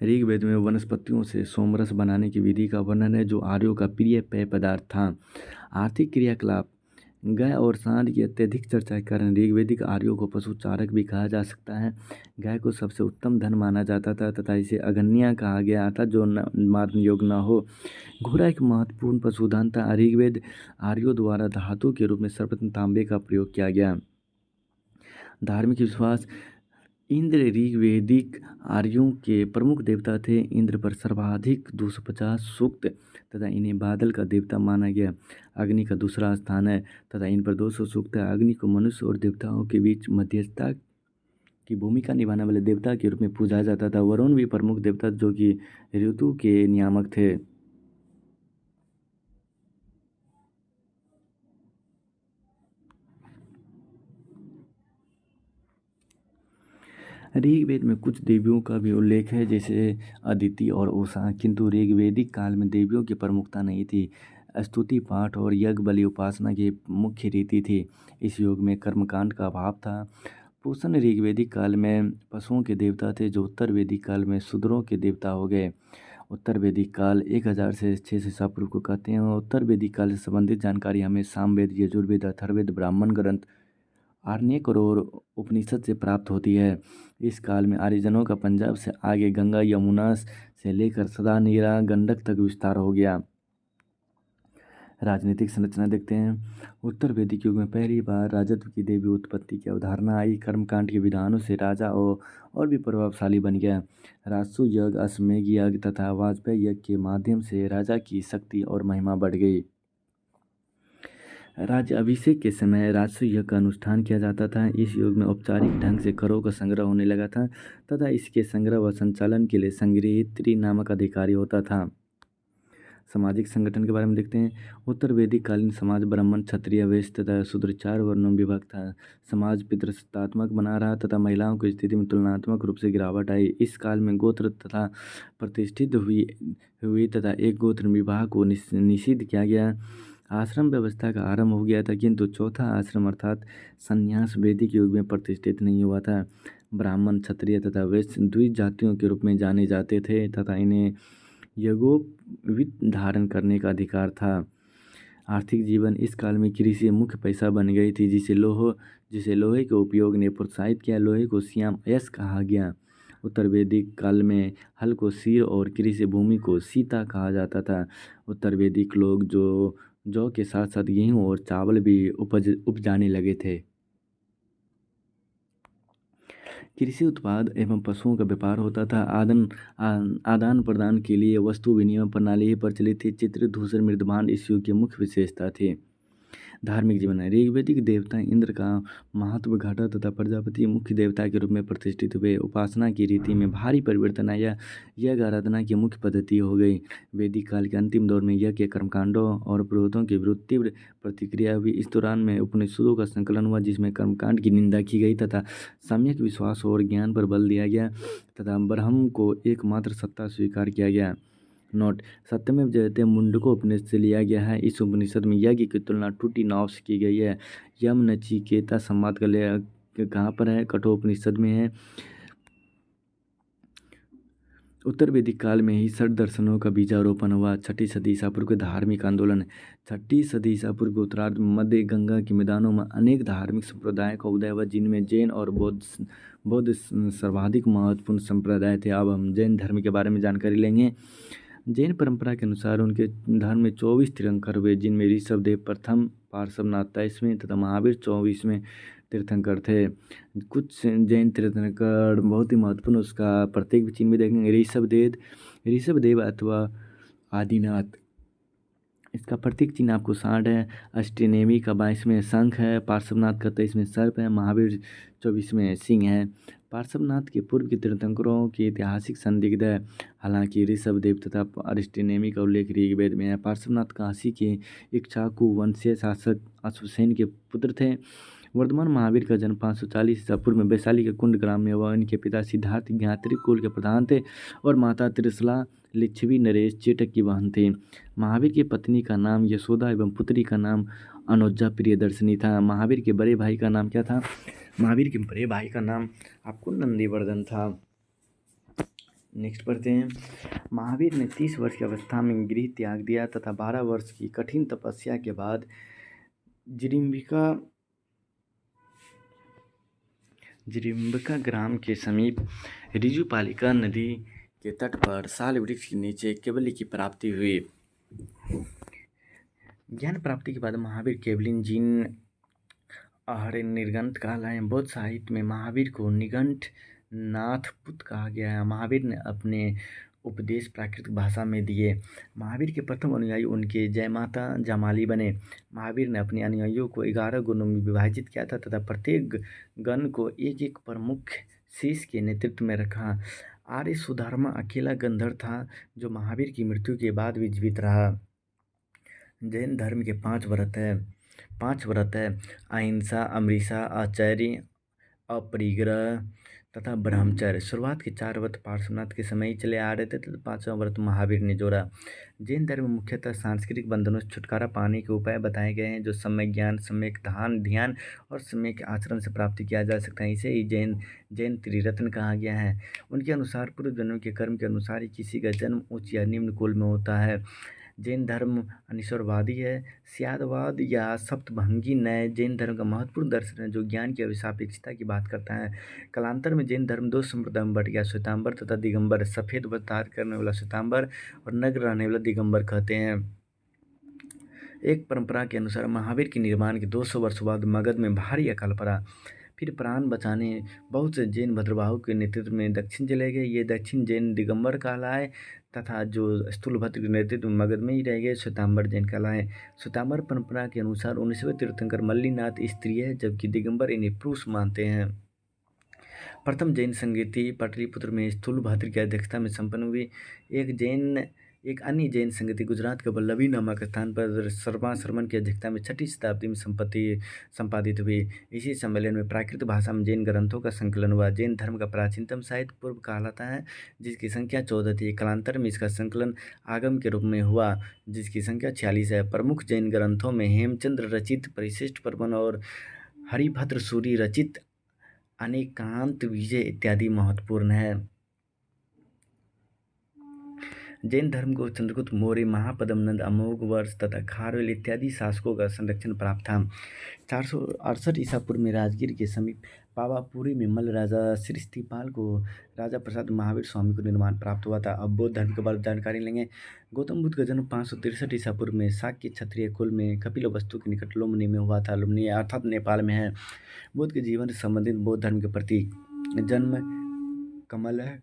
ऋग्वेद में वनस्पतियों से सोमरस बनाने की विधि का वर्णन है, जो आर्यों का प्रिय पेय पदार्थ था। आर्थिक क्रियाकलाप, गाय और सांड की अत्यधिक चर्चा के कारण ऋग्वेदिक आर्यों को पशु चारक भी कहा जा सकता है। गाय को सबसे उत्तम धन माना जाता था तथा इसे अगन्या कहा गया था, जो मारने योग्य न हो। घोड़ा एक महत्वपूर्ण पशुधन था। ऋग्वेद आर्यों द्वारा धातु के रूप में सर्वप्रथम तांबे का प्रयोग किया गया। धार्मिक विश्वास, इंद्र ऋग्वेदिक आर्यों के प्रमुख देवता थे। इंद्र पर सर्वाधिक 250 सूक्त तथा इन्हें बादल का देवता माना गया। अग्नि का दूसरा स्थान है तथा इन पर 200 सूक्त है। अग्नि को मनुष्य और देवताओं के बीच मध्यस्थता की भूमिका निभाने वाले देवता के रूप में पूजा जाता था। वरुण भी प्रमुख देवता, जो कि ऋतु के नियामक थे। ऋग्वेद में कुछ देवियों का भी उल्लेख है, जैसे अदिति और उषा, किंतु ऋग्वेदिक काल में देवियों की प्रमुखता नहीं थी। स्तुति पाठ और यज्ञ बलि उपासना की मुख्य रीति थी। इस युग में कर्मकांड का अभाव था। पूषण ऋग्वेदिक काल में पशुओं के देवता थे, जो उत्तर वैदिक काल में शूद्रों के देवता हो गए। उत्तर वैदिक काल 1000 से 600 ईसा पूर्व को कहते हैं। उत्तर वैदिक काल से संबंधित जानकारी हमें सामवेद, यजुर्वेद, अथर्ववेद, ब्राह्मण ग्रंथ, आरण्यक और उपनिषद से प्राप्त होती है। इस काल में आर्यजनों का पंजाब से आगे गंगा यमुना से लेकर सदा नीरा गंडक तक विस्तार हो गया। राजनीतिक संरचना देखते हैं। उत्तर वैदिक युग में पहली बार राजत्व की देवी उत्पत्ति की अवधारणा आई। कर्मकांड के विधानों से राजा और भी प्रभावशाली बन गया। राजसु यज्ञ, अश्वमेध यज्ञ तथा वाजपेयी यज्ञ के माध्यम से राजा की शक्ति और महिमा बढ़ गई। राज्य अभिषेक के समय राजस्व यज्ञ का अनुष्ठान किया जाता था। इस युग में औपचारिक ढंग से करों का संग्रह होने लगा था तथा इसके संग्रह व संचालन के लिए संग्रहित्री नामक अधिकारी होता था। सामाजिक संगठन के बारे में देखते हैं। उत्तर वैदिक कालीन समाज ब्राह्मण, क्षत्रिय, वैश्य तथा शूद्र 4 वर्णों में विभक्त था। समाज पितृसत्तात्मक बना रहा तथा महिलाओं की स्थिति में तुलनात्मक रूप से गिरावट आई। इस काल में गोत्र तथा प्रतिष्ठित हुई तथा एक गोत्र विवाह को निषिद्ध किया गया। आश्रम व्यवस्था का आरंभ हो गया था, किंतु चौथा आश्रम अर्थात संन्यास वैदिक युग में प्रतिष्ठित नहीं हुआ था। ब्राह्मण, क्षत्रिय तथा वैश्य द्विज जातियों के रूप में जाने जाते थे तथा इन्हें यज्ञोपवीत धारण करने का अधिकार था। आर्थिक जीवन, इस काल में कृषि मुख्य पैसा बन गई थी, जिसे लोहे के उपयोग ने प्रोत्साहित किया। लोहे को श्याम अयस्क कहा गया। उत्तर वैदिक काल में हल को शीर और कृषि भूमि को सीता कहा जाता था। उत्तर वैदिक लोग जौ के साथ साथ गेहूँ और चावल भी उपजाने लगे थे। कृषि उत्पाद एवं पशुओं का व्यापार होता था। आदान प्रदान के लिए वस्तु विनिमय प्रणाली ही प्रचलित थी। चित्र, धूसर, मृदभांड इस युग की मुख्य विशेषता थी। धार्मिक जीवन है। ऋग्वेदिक देवता इंद्र का महत्व घटा तथा प्रजापति मुख्य देवता के रूप में प्रतिष्ठित हुए। उपासना की रीति में भारी परिवर्तन आया। यज्ञ आराधना की मुख्य पद्धति हो गई। वैदिक काल के अंतिम दौर में यज्ञ के कर्मकांडों और पुरोहितों के विरुद्ध तीव्र प्रतिक्रिया हुई। इस दौरान में उपनिषदों का संकलन हुआ, जिसमें कर्मकांड की निंदा की गई तथा सम्यक विश्वास और ज्ञान पर बल दिया गया तथा ब्रह्म को एकमात्र सत्ता स्वीकार किया गया। नोट: सत्यमेव जयते मुंडको उपनिषद से लिया गया है। इस उपनिषद में यज्ञ की तुलना टूटी नाव से की गई है। यम नचिकेता संवाद का कहाँ पर है? कठोपनिषद में है। उत्तर वैदिक काल में ही षट दर्शनों का बीजारोपण हुआ। 6ठी सदी ईसा पूर्व के धार्मिक आंदोलन। 6ठी सदी ईसा पूर्व के उत्तरार्ध में मध्य गंगा के मैदानों में अनेक धार्मिक संप्रदायों का उदय हुआ, जिनमें जैन और बौद्ध सर्वाधिक महत्वपूर्ण संप्रदाय थे। अब हम जैन धर्म के बारे में जानकारी लेंगे। जैन परंपरा के अनुसार उनके धर्म में 24 तीर्थंकर हुए, जिनमें ऋषभदेव प्रथम, पार्श्वनाथ 23वें तथा महावीर 24वें तीर्थंकर थे। कुछ जैन तीर्थंकर बहुत ही महत्वपूर्ण, उसका प्रत्येक चिन्ह में देखेंगे। ऋषभदेव अथवा आदिनाथ इसका प्रतीक चिन्ह आपको सांड है, अष्टनेमी का 22वें शंख है, पार्श्वनाथ का 23वें सर्प है, महावीर 24वें सिंह है। पार्श्वनाथ के पूर्व के तीर्थंकरों की ऐतिहासिक संदिग्ध है, हालांकि ऋषभ देव तथा अरिष्टनेमी का उल्लेख ऋग्वेद में है। पार्श्वनाथ काशी के इक्ष्वाकु वंशीय शासक अश्वसेन के पुत्र थे। वर्धमान महावीर का जन्म 540 ईसा पूर्व में वैशाली के कुंड ग्राम में हुआ। इनके पिता सिद्धार्थ ज्ञात्री कुल के प्रधान थे और माता त्रिशला लिच्छवी नरेश चेटक की बहन थी। महावीर की पत्नी का नाम यशोदा एवं पुत्री का नाम अनुजा प्रियदर्शिनी था। महावीर के बड़े भाई का नाम क्या था? महावीर के बड़े भाई का नाम आपको नंदीवर्धन था। नेक्स्ट पढ़ते हैं। महावीर ने 30 वर्ष की अवस्था में गृह त्याग दिया तथा 12 वर्ष की कठिन तपस्या के बाद जिरिम्बिका ग्राम के समीप ऋजुपालिका नदी के तट पर साल वृक्ष के नीचे केवली की प्राप्ति हुई। ज्ञान प्राप्ति के बाद महावीर केवलिन जिन आहार्य निर्गंथ कहलाए। बौद्ध साहित्य में महावीर को निगंठ नाथपुत कहा गया है। महावीर ने अपने उपदेश प्राकृतिक भाषा में दिए। महावीर के प्रथम अनुयायी उनके जयमाता जामाली बने। महावीर ने अपने अनुयायियों को 11 गणों में विभाजित किया था तथा प्रत्येक गण को एक एक प्रमुख शिष्य के नेतृत्व में रखा। आर्य सुधर्मा अकेला गंधर्व था जो महावीर की मृत्यु के बाद भी जीवित रहा। जैन धर्म के 5 व्रत है अहिंसा, अमृता, आचार्य, अपरिग्रह तथा ब्रह्मचर्य। शुरुआत के 4 व्रत पार्श्वनाथ के समय ही चले आ रहे थे तथा 5वां व्रत महावीर ने जोड़ा। जैन धर्म में मुख्यतः सांस्कृतिक बंधनों से छुटकारा पाने के उपाय बताए गए हैं जो सम्यक ज्ञान, सम्यक ध्यान और सम्यक आचरण से प्राप्त किया जा सकता है। इसे ही जैन त्रिरत्न कहा गया है। उनके अनुसार पूर्व जन्म के कर्म के अनुसार ही किसी का जन्म उच्च या निम्न कुल में होता है। जैन धर्म अनिश्वरवादी है। स्यादवाद या सप्तभंगी न्याय जैन धर्म का महत्वपूर्ण दर्शन है जो ज्ञान की अविसापेक्षता की बात करता है। कालांतर में जैन धर्म 2 संप्रदाय में बट गया, श्वेतांबर तथा दिगंबर। सफेद व्रत धारण करने वाला श्वेतांबर और नग्न रहने वाला दिगंबर कहते हैं। एक परंपरा के अनुसार महावीर के निर्माण के 200 वर्ष बाद मगध में भारी अकाल पड़ा। फिर प्राण बचाने बहुत से जैन भद्रबाहु के नेतृत्व में दक्षिण चले गए। ये दक्षिण जैन दिगंबर कहलाए तथा जो स्थूलभद्र के नेतृत्व में मगध में ही रह गए श्वेतांबर जैन कहलाए। श्वेतांबर परंपरा के अनुसार 19वें तीर्थंकर मल्लीनाथ स्त्री है जबकि दिगंबर इन्हें पुरुष मानते हैं। प्रथम जैन संगीति पाटलिपुत्र में स्थूलभद्र की अध्यक्षता में संपन्न हुई। एक अन्य जैन संगीति गुजरात के वल्लभी नामक स्थान पर शर्मा की अध्यक्षता में 6ठी शताब्दी में संपादित हुई। इसी सम्मेलन में प्राकृत भाषा में जैन ग्रंथों का संकलन हुआ। जैन धर्म का प्राचीनतम साहित्य पूर्व कहलाता है जिसकी संख्या 14 थी। कालांतर में इसका संकलन आगम के रूप में हुआ जिसकी संख्या 46 है। प्रमुख जैन ग्रंथों में हेमचंद्र रचित परिशिष्ट प्रबंध और हरिभद्र सूरि रचित अनेकांत विजय इत्यादि महत्वपूर्ण है। जैन धर्म को चंद्रगुप्त मौर्य, महापद्म नंद, अमोघ वर्ष तथा खारवेल इत्यादि शासकों का संरक्षण प्राप्त था। 468 ईसा पूर्व में राजगीर के समीप पावापुरी में मल्ल राजा श्रीस्थिपाल को राजा प्रसाद महावीर स्वामी को निर्माण प्राप्त हुआ था। अब बौद्ध धर्म के बारे में जानकारी लेंगे। गौतम बुद्ध का जन्म 563 ईसा पूर्व में शाक्य क्षत्रिय कुल में कपिलवस्तु के निकट लुम्बिनी में हुआ था। लुम्बिनी अर्थात नेपाल में है। बुद्ध के जीवन से संबंधित बौद्ध धर्म के प्रतीक जन्म कमल है,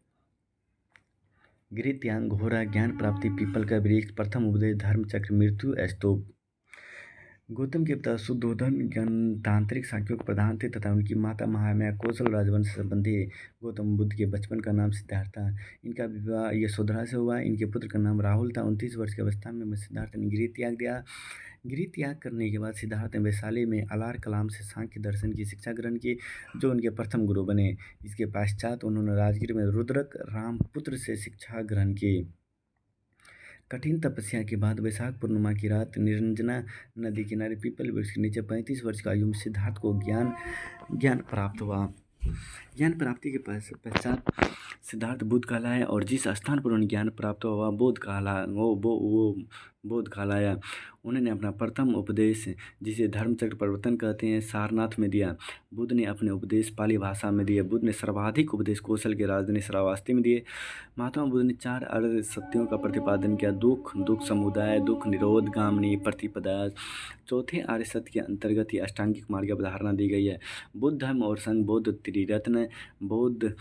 गृह त्याग घोड़ा, ज्ञान प्राप्ति पीपल का वृक्ष, प्रथम उपदेश धर्म चक्र, मृत्यु स्तूप। गौतम के पिता शुद्धोधन गणतांत्रिक शाक्यों के प्रधान थे तथा उनकी माता महामाया कौशल राजवंश से संबंधी। गौतम बुद्ध के बचपन का नाम सिद्धार्थ था। इनका विवाह यशोधरा से हुआ। इनके पुत्र का नाम राहुल था। 29 वर्ष की अवस्था में सिद्धार्थ ने गृह त्याग दिया। गृह त्याग करने के बाद सिद्धार्थ ने वैशाली में अलार कलाम से सांख्य दर्शन की शिक्षा ग्रहण की जो उनके प्रथम गुरु बने। इसके पश्चात उन्होंने राजगीर में रुद्रक रामपुत्र से शिक्षा ग्रहण की। कठिन तपस्या के बाद वैशाख पूर्णिमा की रात निरंजना नदी किनारे पीपल वृक्ष के नीचे 35 वर्ष की आयु में सिद्धार्थ को ज्ञान प्राप्त हुआ। ज्ञान प्राप्ति के पश्चात सिद्धार्थ बुद्ध कहलाया और जिस स्थान पर उन्हें ज्ञान प्राप्त हुआ बोध कहलाया। उन्होंने अपना प्रथम उपदेश जिसे धर्मचक्र प्रवर्तन कहते हैं सारनाथ में दिया। बुद्ध ने अपने उपदेश पाली भाषा में दिए। बुद्ध ने सर्वाधिक उपदेश कौशल के राजधानी श्रावस्ती में दिए। महात्मा बुद्ध ने 4 अर्ध सत्यों का प्रतिपादन किया। दुख समुदाय, दुख निरोध, गामिनी, प्रतिपदा। चौथे आर्य सत्य के अंतर्गत ही अष्टांगिक मार्ग की अवधारणा दी गई है। बुद्ध धर्म और संघ बौद्ध त्रिरत्न। बौद्ध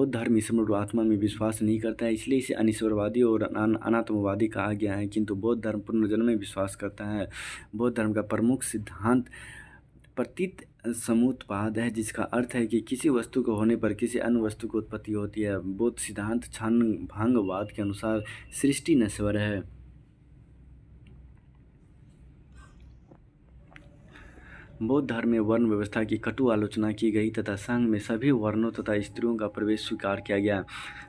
धर्म ईश्वर आत्मा में विश्वास नहीं करता है इसलिए इसे अनिश्वरवादी और अनात्मवादी कहा गया है, किंतु बौद्ध बौद्ध धर्म पुनर्जन्म में विश्वास करता है। बौद्ध धर्म का प्रमुख सिद्धांत प्रतीत समुत्पाद है, जिसका अर्थ है कि किसी वस्तु को होने पर किसी अन्य वस्तु की उत्पत्ति होती है। बौद्ध सिद्धांत क्षण भंगवाद के अनुसार सृष्टि नश्वर है। बौद्ध धर्म में वर्ण व्यवस्था की कटु आलोचना की गई तथा संघ में सभी वर्णों तथा स्त्रियों का प्रवेश स्वीकार किया गया।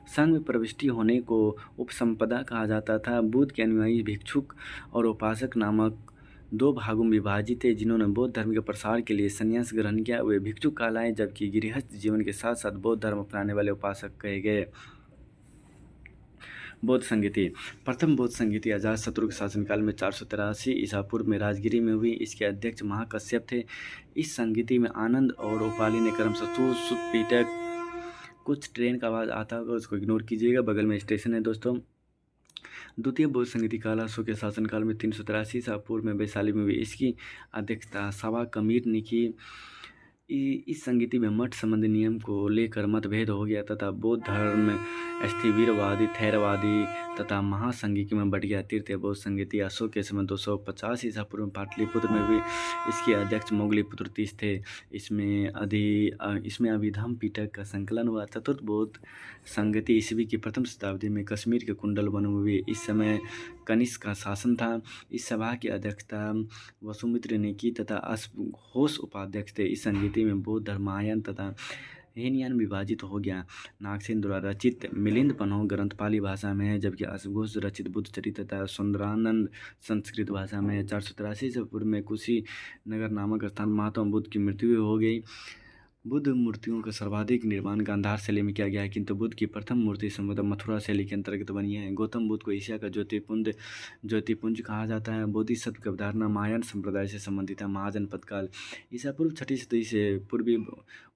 संघ में प्रविष्टि होने को उपसंपदा कहा जाता था। बुद्ध के अनुयायी भिक्षुक और उपासक नामक दो भागों में विभाजित थे। जिन्होंने बौद्ध धर्म के प्रसार के लिए संन्यास ग्रहण किया वे भिक्षुक कहलाए, जबकि गृहस्थ जीवन के साथ साथ बौद्ध धर्म अपनाने वाले उपासक कहे गए। बौद्ध संगीति। प्रथम बौद्ध संगीति अजातशत्रु के शासनकाल में 483 ईसा पूर्व में राजगिरी में हुई। इसके अध्यक्ष महाकश्यप थे। इस संगीति में आनंद और उपाली ने क्रमशः सुत पीटक। कुछ ट्रेन का आवाज़ आता होगा, उसको इग्नोर कीजिएगा, बगल में स्टेशन है दोस्तों। द्वितीय बौद्ध संगीति काल अशोक के शासनकाल में 383 ईसा पूर्व में वैशाली में हुई। इसकी अध्यक्षता सवा कमीर ने की। इस संगीति में मठ संबंधी नियम को लेकर मतभेद हो गया तथा बौद्ध धर्म स्थिवीरवादी, थैरवादी तथा महासंघिकी में बढ़ गया। तृतीय बौद्ध संगीति अशोक के समय 250 ईसा पूर्व में पाटलिपुत्र में हुई। इसके अध्यक्ष मोगलीपुत्र तीस थे। इसमें अभिधम पिटक का संकलन हुआ। चतुर्थ बौद्ध संगीति ईस्वी की प्रथम शताब्दी में कश्मीर के कुंडल वन में हुई। इस समय कनिष्क का शासन था। इस सभा की अध्यक्षता वसुमित्र ने की तथा घोष उपाध्यक्ष थे। इस संगीति में बौद्ध धर्म महायान तथा हीनयान विभाजित हो गया। नागसेन द्वारा रचित मिलिंद पन्हो ग्रंथ पाली भाषा में है, जबकि अश्वघोष रचित बुद्ध चरित्र तथा सुंदरानंद संस्कृत भाषा में है। 483 ईसा पूर्व में कुशीनगर नामक स्थान महात्मा बुद्ध की मृत्यु हो गई। बुद्ध मूर्तियों का सर्वाधिक निर्माण गांधार शैली में किया गया है, किंतु बुद्ध की प्रथम मूर्ति संभवतः मथुरा शैली के अंतर्गत बनी है। गौतम बुद्ध को एशिया का ज्योतिपुंज कहा जाता है। बोधिसत्व की अवधारणा महायान संप्रदाय से संबंधित है। महाजनपद काल ईसा पूर्व 6ठी सदी से पूर्वी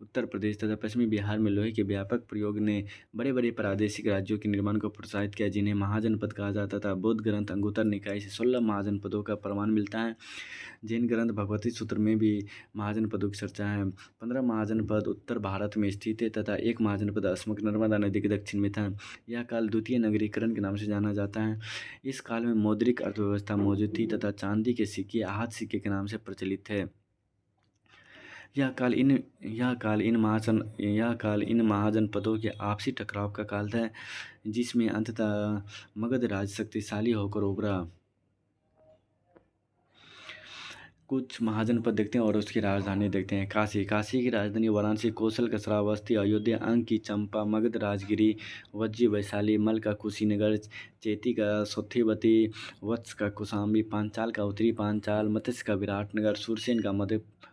उत्तर प्रदेश तथा पश्चिमी बिहार में लोहे के व्यापक प्रयोग ने बड़े बड़े प्रादेशिक राज्यों के निर्माण को प्रोत्साहित किया, जिन्हें महाजनपद कहा जाता था। बौद्ध ग्रंथ अंगुत्तर निकाय से 16 महाजनपदों का प्रमाण मिलता है। जैन ग्रंथ भगवती सूत्र में भी महाजनपदों की चर्चा है। 15 महाजनपद उत्तर भारत में स्थित है तथा एक महाजनपद अस्मक नर्मदा नदी के दक्षिण में था। यह काल द्वितीय नगरीकरण के नाम से जाना जाता है। इस काल में मौद्रिक अर्थव्यवस्था मौजूद थी तथा चांदी के सिक्के आहत सिक्के के नाम से प्रचलित थे। यह काल इन महाजनपदों के आपसी टकराव का काल था, जिसमें अंततः मगध राज शक्तिशाली होकर उभरा। कुछ महाजनपद देखते हैं और उसकी राजधानी देखते हैं। काशी की राजधानी वाराणसी, कौशल का श्रावस्ती, अयोध्या, अंक की चंपा, मगध राजगिरी, वज्जी वैशाली, मल का कुशीनगर, चेती का सौथीवती, वत्स का कुशाम्बी, पांचाल का उत्तरी पांचाल, मत्स्य का विराटनगर, सुरसेन का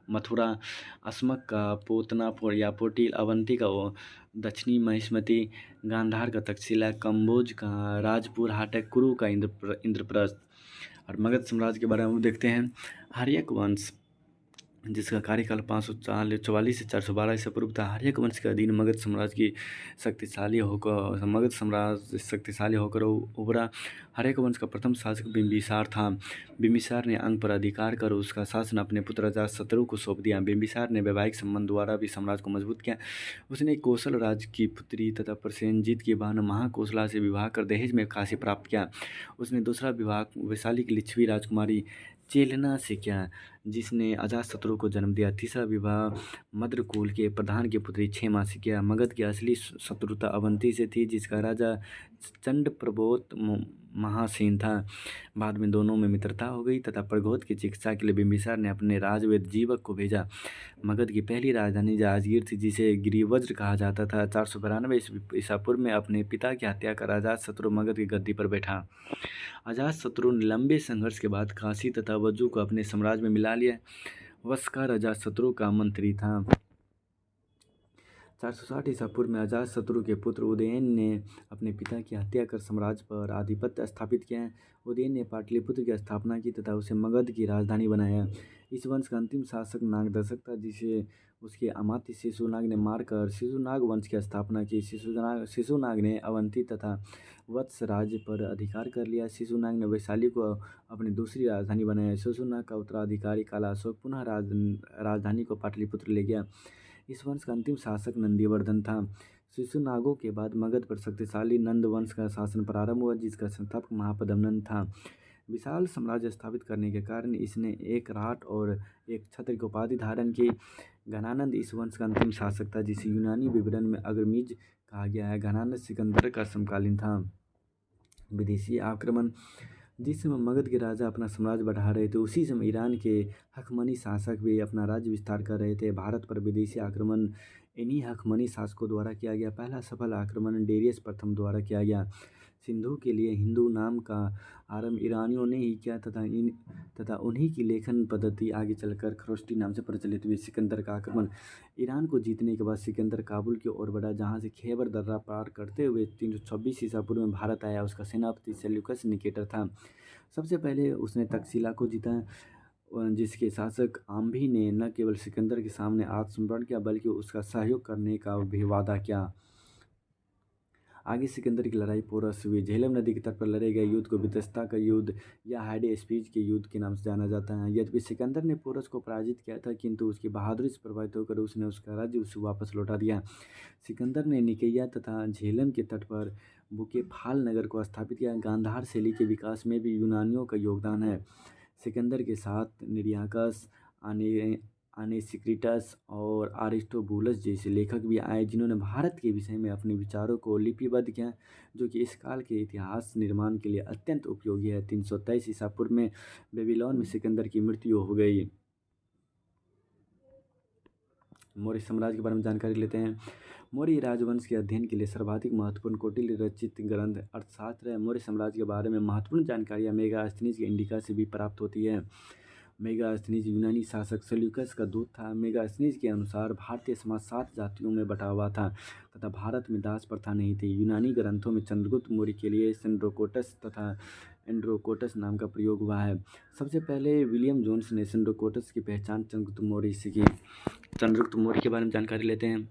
मथुरा, अस्मक का पोतनापुर या पोटील, अवंती का दक्षिणी महिष्मती, गांधार का तक्षशिला, कंबोज का राजपुर हाटक, कुरु का इंद्रप्रस्थ। और मगध साम्राज्य के बारे में देखते हैं। हर्यक वंश, जिसका कार्यकाल 544 से 412 ईसा पूर्व था। हर्यक वंश के अधीन मगध साम्राज्य शक्तिशाली होकर उभरा। हर्यक वंश का प्रथम शासक बिंबिसार था। बिंबिसार ने अंग पर अधिकार कर उसका शासन अपने पुत्र अजातशत्रु को सौंप दिया। बिंबिसार ने वैवाहिक संबंध द्वारा भी साम्राज्य को मजबूत किया। उसने कौशल राज की पुत्री तथा प्रसेनजीत की बहन महाकौशला से विवाह कर दहेज में काशी प्राप्त किया। उसने दूसरा विवाह वैशाली की लिच्छवी राजकुमारी चेलना से किया, जिसने अजातशत्रु को जन्म दिया। तीसरा विवाह मद्रकुल के प्रधान की पुत्री क्षेमा से किया। मगध की असली शत्रुता अवंती से थी, जिसका राजा चंडप्रबोत महासेन था। बाद में दोनों में मित्रता हो गई तथा प्रगोत की चिकित्सा के लिए बिंबिसार ने अपने राजवैद्य जीवक को भेजा। मगध की पहली राजधानी जाजगीर थी, जिसे गिरिवज्र कहा जाता था। 492 ईसा पूर्व में अपने पिता की हत्या कर अजातशत्रु मगध की गद्दी पर बैठा। अजातशत्रु ने लंबे संघर्ष के बाद काशी तथा वज्जू को अपने साम्राज्य में मिला लिया। वस्कार अजातशत्रु का मंत्री था। 460 ईसा पूर्व में अजातशत्रु के पुत्र उदयन ने अपने पिता की हत्या कर साम्राज्य पर आधिपत्य स्थापित किया। उदयन ने पाटलिपुत्र की स्थापना की तथा उसे मगध की राजधानी बनाया। इस वंश का अंतिम शासक नागदशक था, जिसे उसके अमात्य शिशुनाग ने मारकर शिशुनाग वंश की स्थापना की। शिशुनाग ने अवंती तथा वत्स राज्य पर अधिकार कर लिया। शिशुनाग ने वैशाली को अपनी दूसरी राजधानी बनाया। शिशुनाग का उत्तराधिकारी काला अशोक पुनः राजधानी को पाटलिपुत्र ले गया। इस वंश का अंतिम शासक नंदीवर्धन था। शिशुनागों के बाद मगध पर शक्तिशाली नंद वंश का शासन प्रारंभ हुआ, जिसका संस्थापक महापद्मनंद था। विशाल साम्राज्य स्थापित करने के कारण इसने एक राट और एक छत्र की उपाधि धारण की। घनानंद इस वंश का अंतिम शासक था, जिसे यूनानी विवरण में अग्रमीज कहा गया है। घनानंद सिकंदर का समकालीन था। विदेशी आक्रमण, जिस समय मगध के राजा अपना साम्राज्य बढ़ा रहे थे, उसी समय ईरान के हकमनी शासक भी अपना राज्य विस्तार कर रहे थे। भारत पर विदेशी आक्रमण इन्हीं हकमनी शासकों द्वारा किया गया। पहला सफल आक्रमण डेरियस प्रथम द्वारा किया गया। सिंधु के लिए हिंदू नाम का आरंभ ईरानियों ने ही किया तथा उन्हीं की लेखन पद्धति आगे चलकर खरोष्टी नाम से प्रचलित हुई। सिकंदर का आक्रमण, ईरान को जीतने के बाद सिकंदर काबुल की ओर बढ़ा, जहां से खैबर दर्रा पार करते हुए 326 ईसा पूर्व में भारत आया। उसका सेनापति सेल्यूकस निकेटर था। सबसे पहले उसने तक्षशिला को जीता, जिसके शासक आम्भी ने न केवल सिकंदर के सामने आत्मसमर्पण किया बल्कि उसका सहयोग करने का भी वादा किया। आगे सिकंदर की लड़ाई पोरस हुई। झेलम नदी के तट पर लड़े गए युद्ध को बितस्ता का युद्ध या हाइडेस्पीज के युद्ध के नाम से जाना जाता है। यद्यपि सिकंदर ने पोरस को पराजित किया था, किंतु उसकी बहादुरी से प्रभावित होकर उसने उसका राज्य उसे वापस लौटा दिया। सिकंदर ने निकेया तथा झेलम के तट पर बुकेफाल नगर को स्थापित किया। गांधार शैली के विकास में भी यूनानियों का योगदान है। सिकंदर के साथ निरियाकस, अनेसिक्रिटस और अरिस्टोबुलस जैसे लेखक भी आए, जिन्होंने भारत के विषय में अपने विचारों को लिपिबद्ध किया, जो कि इस काल के इतिहास निर्माण के लिए अत्यंत उपयोगी है। 323 ईसा पूर्व में बेबीलोन में सिकंदर की मृत्यु हो गई। मौर्य साम्राज्य के बारे में जानकारी लेते हैं। मौर्य राजवंश के अध्ययन के लिए सर्वाधिक महत्वपूर्ण कौटिल्य रचित ग्रंथ अर्थशास्त्र है। मौर्य साम्राज्य के बारे में महत्वपूर्ण जानकारियाँ मेगास्थनीज के इंडिका से भी प्राप्त होती है। मेगास्थनीज यूनानी शासक सेल्यूकस का दूत था। मेगास्थनीज के अनुसार भारतीय समाज 7 जातियों में बटा हुआ था तथा भारत में दास प्रथा नहीं थी। यूनानी ग्रंथों में चंद्रगुप्त मौर्य के लिए सेंड्रोकोटस तथा एंड्रोकोटस नाम का प्रयोग हुआ है। सबसे पहले विलियम जोन्स ने सेंड्रोकोटस की पहचान चंद्रगुप्त मौर्य से की। चंद्रगुप्त मौर्य के बारे में जानकारी लेते हैं।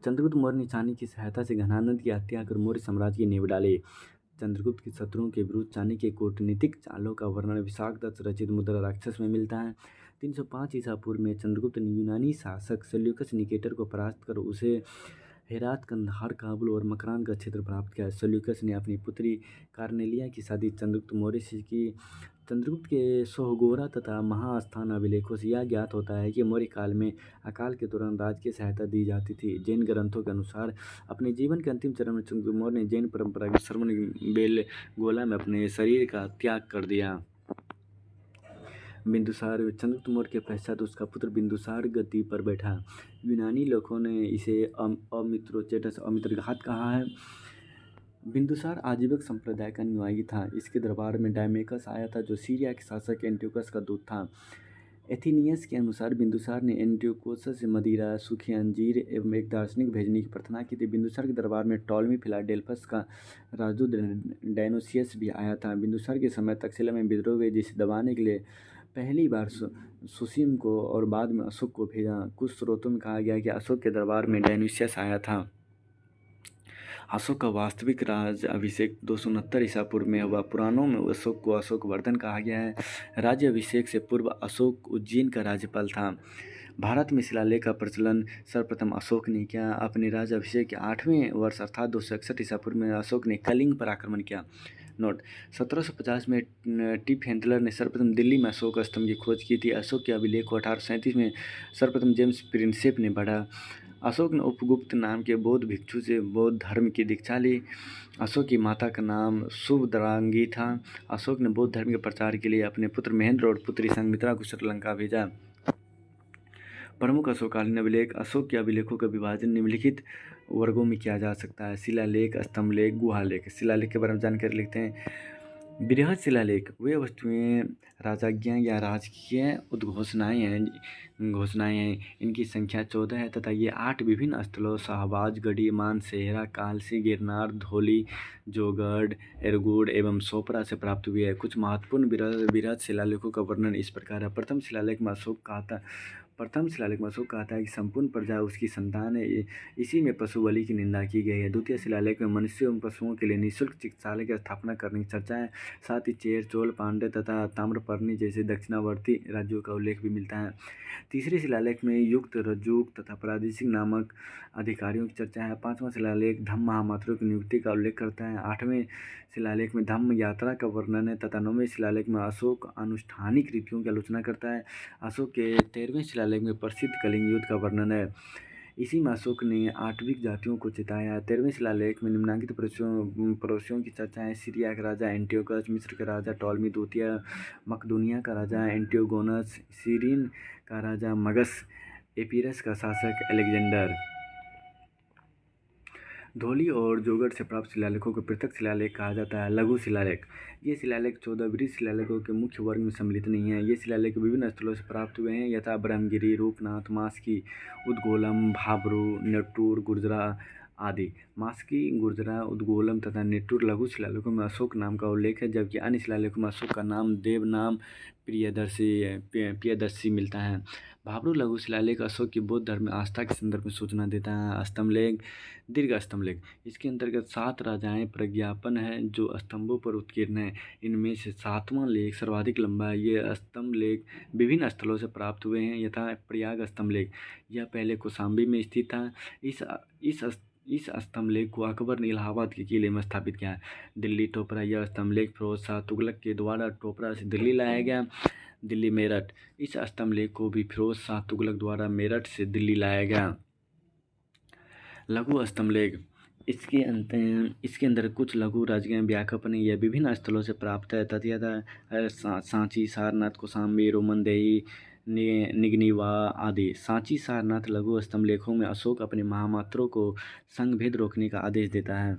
चंद्रगुप्त मौर्य ने चाणक्य की सहायता से घनानंद की हत्या कर मौर्य साम्राज्य की नींव डाली। चंद्रगुप्त के शत्रुओं के विरुद्ध चाणक्य के कूटनीतिक चालों का वर्णन विशाखदत्त रचित मुद्रा राक्षस में मिलता है। 305 ईसा पूर्व में चंद्रगुप्त ने यूनानी शासक सेल्यूकस निकेटर को परास्त कर उसे हेरात, कंधार, काबुल और मकरान का क्षेत्र प्राप्त किया। सेल्यूकस ने अपनी पुत्री कार्नेलिया की शादी चंद्रगुप्त मौर्य से की। चंद्रगुप्त के सोहगोरा तथा महास्थान अभिलेखों से यह ज्ञात होता है कि मौर्य काल में अकाल के दौरान राजकीय सहायता दी जाती थी। जैन ग्रंथों के अनुसार अपने जीवन के अंतिम चरण में चंद्रगुप्त मौर्य ने जैन परंपरा के श्रवण बेलगोला में अपने शरीर का त्याग कर दिया। बिंदुसार, चंद्रगुप्त मौर्य के पश्चात उसका पुत्र बिंदुसार गद्दी पर बैठा। यूनानी लेखकों ने इसे अमित्रोचेटस अमित्रघात कहा है। बिंदुसार आजीवक संप्रदाय का अनुयायी था। इसके दरबार में डायमेकस आया था, जो सीरिया के शासक एंटियोकस का दूत था। एथेनियस के अनुसार बिंदुसार ने एंटियोकोस से मदिरा, सूखी अंजीर एवं एक दार्शनिक भेजने की प्रार्थना की थी। बिंदुसार के दरबार में टॉलमी फिलाडेल्फस का राजदूत डायनोसियस भी आया था। बिंदुसार के समय तक्षशिला में विद्रोह हुए, जिसे दबाने के लिए पहली बार सुसीम को और बाद में अशोक को भेजा। कुछ स्रोतों में कहा गया कि अशोक के दरबार में डायनोसियस आया था। अशोक का वास्तविक राज अभिषेक 269 ईसा पूर्व में हुआ। पुराणों में अशोक को अशोकवर्धन कहा गया है। राज्य अभिषेक से पूर्व अशोक उज्जैन का राज्यपाल था। भारत में शिलालेख का प्रचलन सर्वप्रथम अशोक ने किया। अपने राज्य अभिषेक के 8वें वर्ष अर्थात 261 ईसा पूर्व में अशोक ने कलिंग पर आक्रमण किया। नोट: 1750 में टिप हेंथलर ने सर्वप्रथम दिल्ली में अशोक स्तंभ की खोज की थी। अशोक के अभिलेख को 1837 में सर्वप्रथम जेम्स प्रिंसेप ने पढ़ा। अशोक ने उपगुप्त नाम के बौद्ध भिक्षु से बौद्ध धर्म की दीक्षा ली। अशोक की माता का नाम शुभद्रांगी था। अशोक ने बौद्ध धर्म के प्रचार के लिए अपने पुत्र महेंद्र और पुत्री संघमित्रा को श्रीलंका भेजा। प्रमुख अशोककालीन अभिलेख: अशोक के अभिलेखों का विभाजन निम्नलिखित वर्गों में किया जा सकता है: शिलालेख, स्तंभलेख, गुहालेख। शिलालेख के बारे में जानकारी लिखते हैं। बृहद शिलालेख वे वस्तुएं, राजाज्ञा या राजकीय उद्घोषणाएं हैं। इनकी संख्या 14 है तथा ये 8 विभिन्न स्थलों शाहबाज, गढ़ी, मानसेहरा, कालसी, गिरनार, धौली, जोगढ़, एरगुड़ एवं सोपरा से प्राप्त हुई है। कुछ महत्वपूर्ण बृहद शिलालेखों का वर्णन इस प्रकार है। प्रथम शिलालेख में अशोक कहता है कि संपूर्ण प्रजा उसकी संतान है। इसी में पशु बलि की निंदा की गई है। द्वितीय शिलालेख में मनुष्यों एवं पशुओं के लिए निःशुल्क चिकित्सालय की स्थापना करने की चर्चा है। साथ ही चेर, चोल, पांड्य तथा ताम्रपर्णी जैसे दक्षिणावर्ती राज्यों का उल्लेख भी मिलता है। तीसरे शिलालेख में युक्त, रज्जुक तथा प्रादेशिक नामक अधिकारियों की चर्चा है। 5वां शिलालेख धम्म महामात्रों की नियुक्ति का उल्लेख करता है। है। 8वें शिलालेख में धम्म यात्रा का वर्णन है तथा 9वें शिलालेख में अशोक अनुष्ठानिक रीतियों की आलोचना करता है। अशोक के 13वें शिलालेख में प्रसिद्ध कलिंग युद्ध का वर्णन है। इसी में अशोक ने आठविक जातियों को चिताया। 13वें शिलालेख में निम्नलिखित पड़ोसियों की चर्चा है। सीरिया का राजा एंटियोकस, मिस्र का राजा टॉलमी द्वितीय, मकदूनिया का राजा एंटियोगोनस, सीरिन का राजा मगस, एपीरस का शासक अलेक्जेंडर। धौली और जोगड़ से प्राप्त शिलालेखों को पृथक शिलालेख कहा जाता है। लघु शिलालेख, ये शिलालेख 14 वृहत शिलालेखों के मुख्य वर्ग में सम्मिलित नहीं है। ये शिलालेख विभिन्न स्थलों से प्राप्त हुए हैं, यथा ब्रह्मगिरी, रूपनाथ, मास्की, उद्गोलम, भाबरू, नेट्टूर, गुर्जरा आदि। मास्की, गुर्जरा, उद्गोलम तथा नेट्टूर लघु शिलालेखों में अशोक नाम का उल्लेख है, जबकि अन्य शिलालेखों में अशोक का नाम, देव नाम, प्रियदर्शी मिलता है। भाबरू लघु शिलालेख अशोक की बौद्ध धर्म में आस्था के संदर्भ में सूचना देता है। स्तंभलेख, दीर्घ स्तंभलेख, इसके अंतर्गत 7 राजाएं प्रज्ञापन है जो स्तंभों पर उत्कीर्ण है। इनमें से 7वां लेख सर्वाधिक लंबा है। ये स्तंभलेख विभिन्न स्थलों से प्राप्त हुए हैं, यथा प्रयाग स्तंभलेख, यह पहले कौशाम्बी में स्थित था। इस स्तंभलेख को अकबर ने इलाहाबाद के किले में स्थापित किया है। दिल्ली टोपरा, यह स्तंभलेख फिरोज शाह तुगलक के द्वारा टोपरा से दिल्ली लाया गया। दिल्ली मेरठ, इस स्तंभलेख को भी फिरोज शाह तुगलक द्वारा मेरठ से दिल्ली लाया गया। लघु स्तंभलेख, इसके अंदर कुछ लघु राजकीय व्याख्यापन यह विभिन्न स्थलों से प्राप्त है तथा सांची, सारनाथ, कौशाम्बी, रोमनदेही, निगनीवा आदि। सांची सारनाथ लघु स्तंभलेखों में अशोक अपने महामात्रों को संघभेद रोकने का आदेश देता है।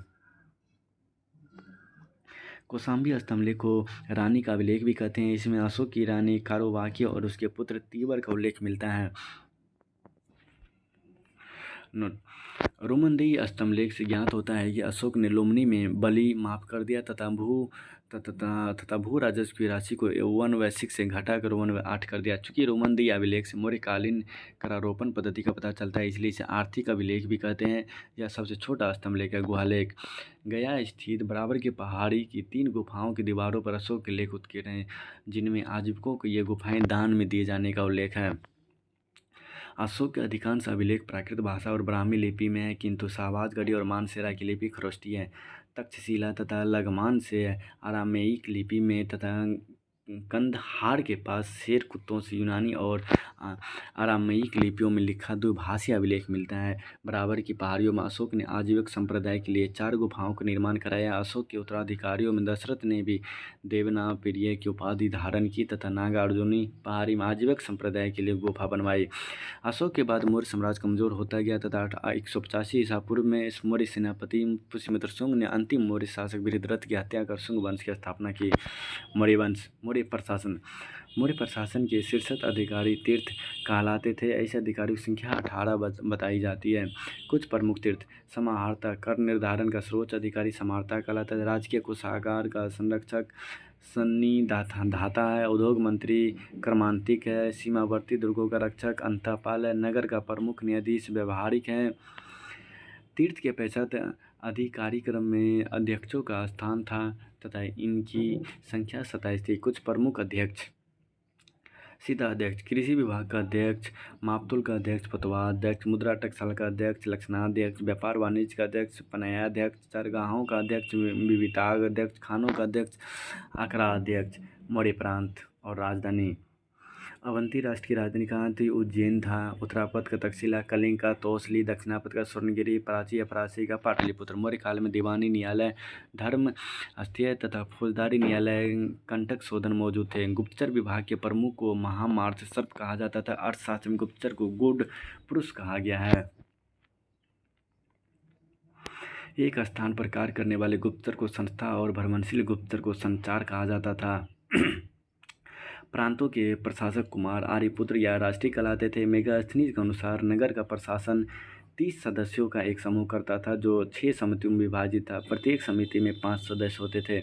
कौशाम्बी स्तंभलेख को रानी का अभिलेख भी कहते हैं। इसमें अशोक की रानी कारोबाकी और उसके पुत्र तीबर का उल्लेख मिलता है। रोमनदेही स्तंभलेख से ज्ञात होता है कि अशोक ने लुम्बिनी में बलि माफ कर दिया तथा भू राजस्व की राशि को 1/6 से घटाकर 1/8 कर दिया। चूंकि रोमनदेही अभिलेख से मौर्यकालीन करारोपण पद्धति का पता चलता है, इसलिए इसे आर्थिक अभिलेख भी कहते हैं। यह सबसे छोटा स्तंभलेख है। गुहालेख, गया स्थित बराबर की पहाड़ी की 3 गुफाओं की दीवारों पर अशोक के लेख उत्कीर्ण हैं, जिनमें आजीविकों को ये गुफाएं दान में दिए जाने का उल्लेख है। अशोक के अधिकांश अभिलेख प्राकृत भाषा और ब्राह्मी लिपि में है, किंतु शाहबाजगढ़ी और मानसेरा की लिपि खरोष्टी है। तक्षशिला तथा लगमान से अरामेइक लिपि में तथा कंदहार के पास शेर कुत्तों से यूनानी और अरामेइक लिपियों में लिखा द्विभाषी अभिलेख मिलता है। बराबर की पहाड़ियों में अशोक ने आजीविक संप्रदाय के लिए 4 गुफाओं का निर्माण कराया। अशोक के उत्तराधिकारियों में दशरथ ने भी देवना प्रिय की उपाधि धारण की तथा नागार्जुनी पहाड़ी में आजीविक संप्रदाय के लिए गुफा बनवाई। अशोक के बाद मौर्य साम्राज्य कमजोर होता गया तथा 185 ईसा पूर्व में मौर्य सेनापति पुष्यमित्र शुंग ने अंतिम मौर्य शासक बृहद्रथ की हत्या कर शुंग वंश की स्थापना की। मौर्य वंश, मौर्य प्रशासन के शीर्षस्थ अधिकारी तीर्थ कहलाते थे। ऐसे अधिकारियों की संख्या 18 बताई जाती है। कुछ प्रमुख तीर्थ: समाहर्ता, कर निर्धारण का सर्वोच्च अधिकारी समाहर्ता कहलाता है। राजकीय कोषागार का संरक्षक सन्निधाता है। उद्योग मंत्री क्रमांतिक है। सीमावर्ती दुर्गों का रक्षक अंतःपाल है। नगर का प्रमुख न्यायाधीश व्यवहारिक है। तीर्थ के पश्चात अधिकारी क्रम में अध्यक्षों का स्थान था तथा इनकी संख्या 27 थी। कुछ प्रमुख अध्यक्ष: सीधा अध्यक्ष, कृषि विभाग का अध्यक्ष, मापतोल का अध्यक्ष, पतवार अध्यक्ष, मुद्रा टकसाल का अध्यक्ष, लक्षणाध्यक्ष, व्यापार वाणिज्य का अध्यक्ष, पनायाध्यक्ष, चरगाहों का अध्यक्ष, विविताग अध्यक्ष, खानों का अध्यक्ष, आखड़ा अध्यक्ष। मौर्य प्रांत और राजधानी: अवंती राष्ट्र की राजधानी कहाँ थी? उज्जैन था। उत्तरापद का तक्षशिला, कलिंग का तौसली, दक्षिणापद का स्वर्णगिरी, प्राची या प्राची का पाटलिपुत्र। मौर्य काल में दीवानी न्यायालय, धर्म स्थीय तथा फौजदारी न्यायालय, कंटक शोधन मौजूद थे। गुप्तचर विभाग के प्रमुख को महामार्च सर्प कहा जाता था। अर्थशास्त्र में गुप्तचर को गुड पुरुष कहा गया है। एक स्थान पर कार्य करने वाले गुप्तचर को संस्था और भ्रमणशील गुप्तचर को संचार कहा जाता था। प्रांतों के प्रशासक कुमार, आर्यपुत्र या राष्ट्रीय कहलाते थे। मेगास्थनीज के अनुसार नगर का प्रशासन 30 सदस्यों का एक समूह करता था जो 6 समितियों में विभाजित था। प्रत्येक समिति में 5 सदस्य होते थे।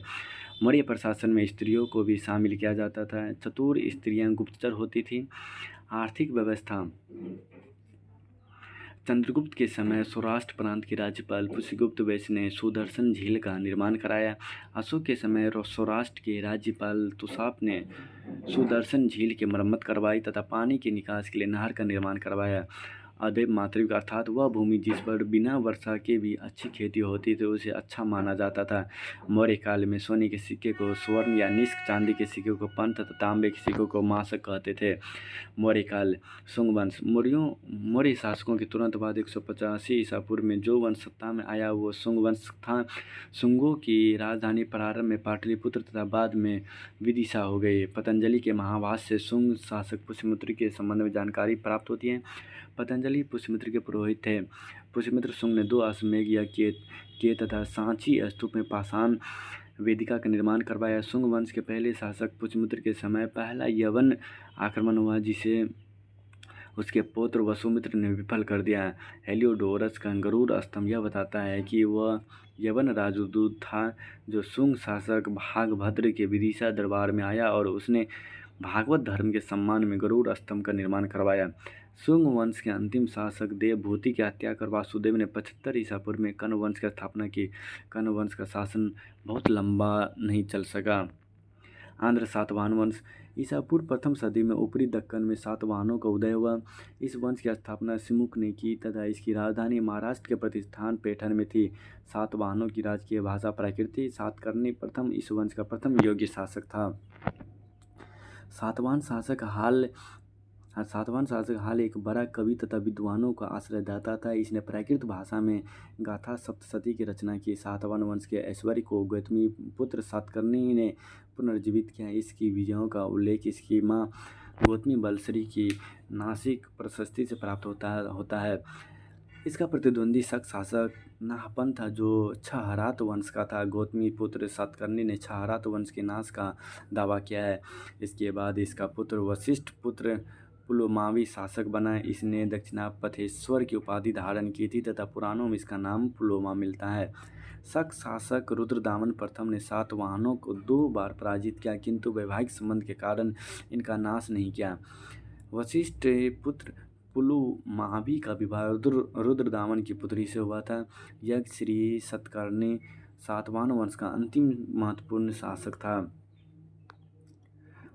मौर्य प्रशासन में स्त्रियों को भी शामिल किया जाता था। चतुर स्त्रियां गुप्तचर होती थीं। आर्थिक व्यवस्था: चंद्रगुप्त के समय सौराष्ट्र प्रांत के राज्यपाल पुष्यगुप्त वैश्य ने सुदर्शन झील का निर्माण कराया। अशोक के समय सौराष्ट्र के राज्यपाल तुसाप ने सुदर्शन झील की मरम्मत करवाई तथा पानी के निकास के लिए नहर का निर्माण करवाया। अदेव मातृका अर्थात वह भूमि जिस पर बिना वर्षा के भी अच्छी खेती होती थी उसे अच्छा माना जाता था। मौर्य काल में सोने के सिक्के को स्वर्ण या निष्क, चांदी के सिक्के को पन तथा तांबे के सिक्कों को मासक कहते थे। मौर्य काल। शुंग वंश। मौर्य शासकों के तुरंत बाद 185 ईसा पूर्व में जो वंश सत्ता में आया वो शुंग वंश था। शुंगों की राजधानी प्रारंभ में पाटलिपुत्र तथा बाद में विदिशा हो गई। पतंजलि के महाभाष्य से शुंग शासक पुष्यमित्र के संबंध में जानकारी प्राप्त होती है। पतंजलि पुष्यमित्र के पुरोहित थे। पुष्यमित्र शुंग ने 2 अश्वमेध यज्ञ किए तथा सांची स्तूप में पाषाण वेदिका का निर्माण करवाया। शुंग वंश के पहले शासक पुष्यमित्र के समय पहला यवन आक्रमण हुआ जिसे उसके पुत्र वसुमित्र ने विफल कर दिया। हेलियोडोरस का गरुड़ स्तंभ यह बताता है कि वह यवन राजदूत था जो शुंग शासक भागभद्र के विदिशा दरबार में आया और उसने भागवत धर्म के सम्मान में गरुड़ स्तंभ का निर्माण करवाया। शुंग वंश के अंतिम शासक देवभूति की हत्या कर वासुदेव ने 75 ईसा पूर्व में कण्व वंश की स्थापना की। कण्व वंश का शासन बहुत लंबा नहीं चल सका। आंध्र सातवाहन वंश। ईसा पूर्व प्रथम सदी में ऊपरी दक्कन में सातवाहनों का उदय हुआ। इस वंश की स्थापना सिमुक ने की तथा इसकी राजधानी महाराष्ट्र के प्रतिष्ठान पैठण में थी। सातवाहनों की राजकीय भाषा प्राकृत थी। सातकर्णी प्रथम इस वंश का प्रथम योग्य शासक था। सातवाहन शासक हाल एक बड़ा कवि तथा विद्वानों का आश्रयदाता था। इसने प्राकृत भाषा में गाथा सप्तशती की रचना की। सातवाहन वंश के ऐश्वर्य को गौतमी पुत्र सातकर्णी ने पुनर्जीवित किया। इसकी विजयों का उल्लेख इसकी माँ गौतमी बलश्री की नासिक प्रशस्ति से प्राप्त होता है। इसका प्रतिद्वंदी शक शासक नाहपन था जो छहरात वंश का था। गौतमी पुत्र सातकर्णी ने छहरात वंश के नाश का दावा किया है। इसके बाद इसका पुत्र वशिष्ठ पुत्र पुलोमावी शासक बना। इसने दक्षिणापथेश्वर की उपाधि धारण की थी तथा पुराणों में इसका नाम पुलोमा मिलता है। शक शासक रुद्रदामन प्रथम ने सातवाहनों को 2 बार पराजित किया किंतु वैवाहिक संबंध के कारण इनका नाश नहीं किया। वशिष्ठ पुत्र पुलुमावी का विवाह रुद्रदामन की पुत्री से हुआ था। यज्ञ श्री सातकर्णी सातवाहन वंश का अंतिम महत्वपूर्ण शासक था।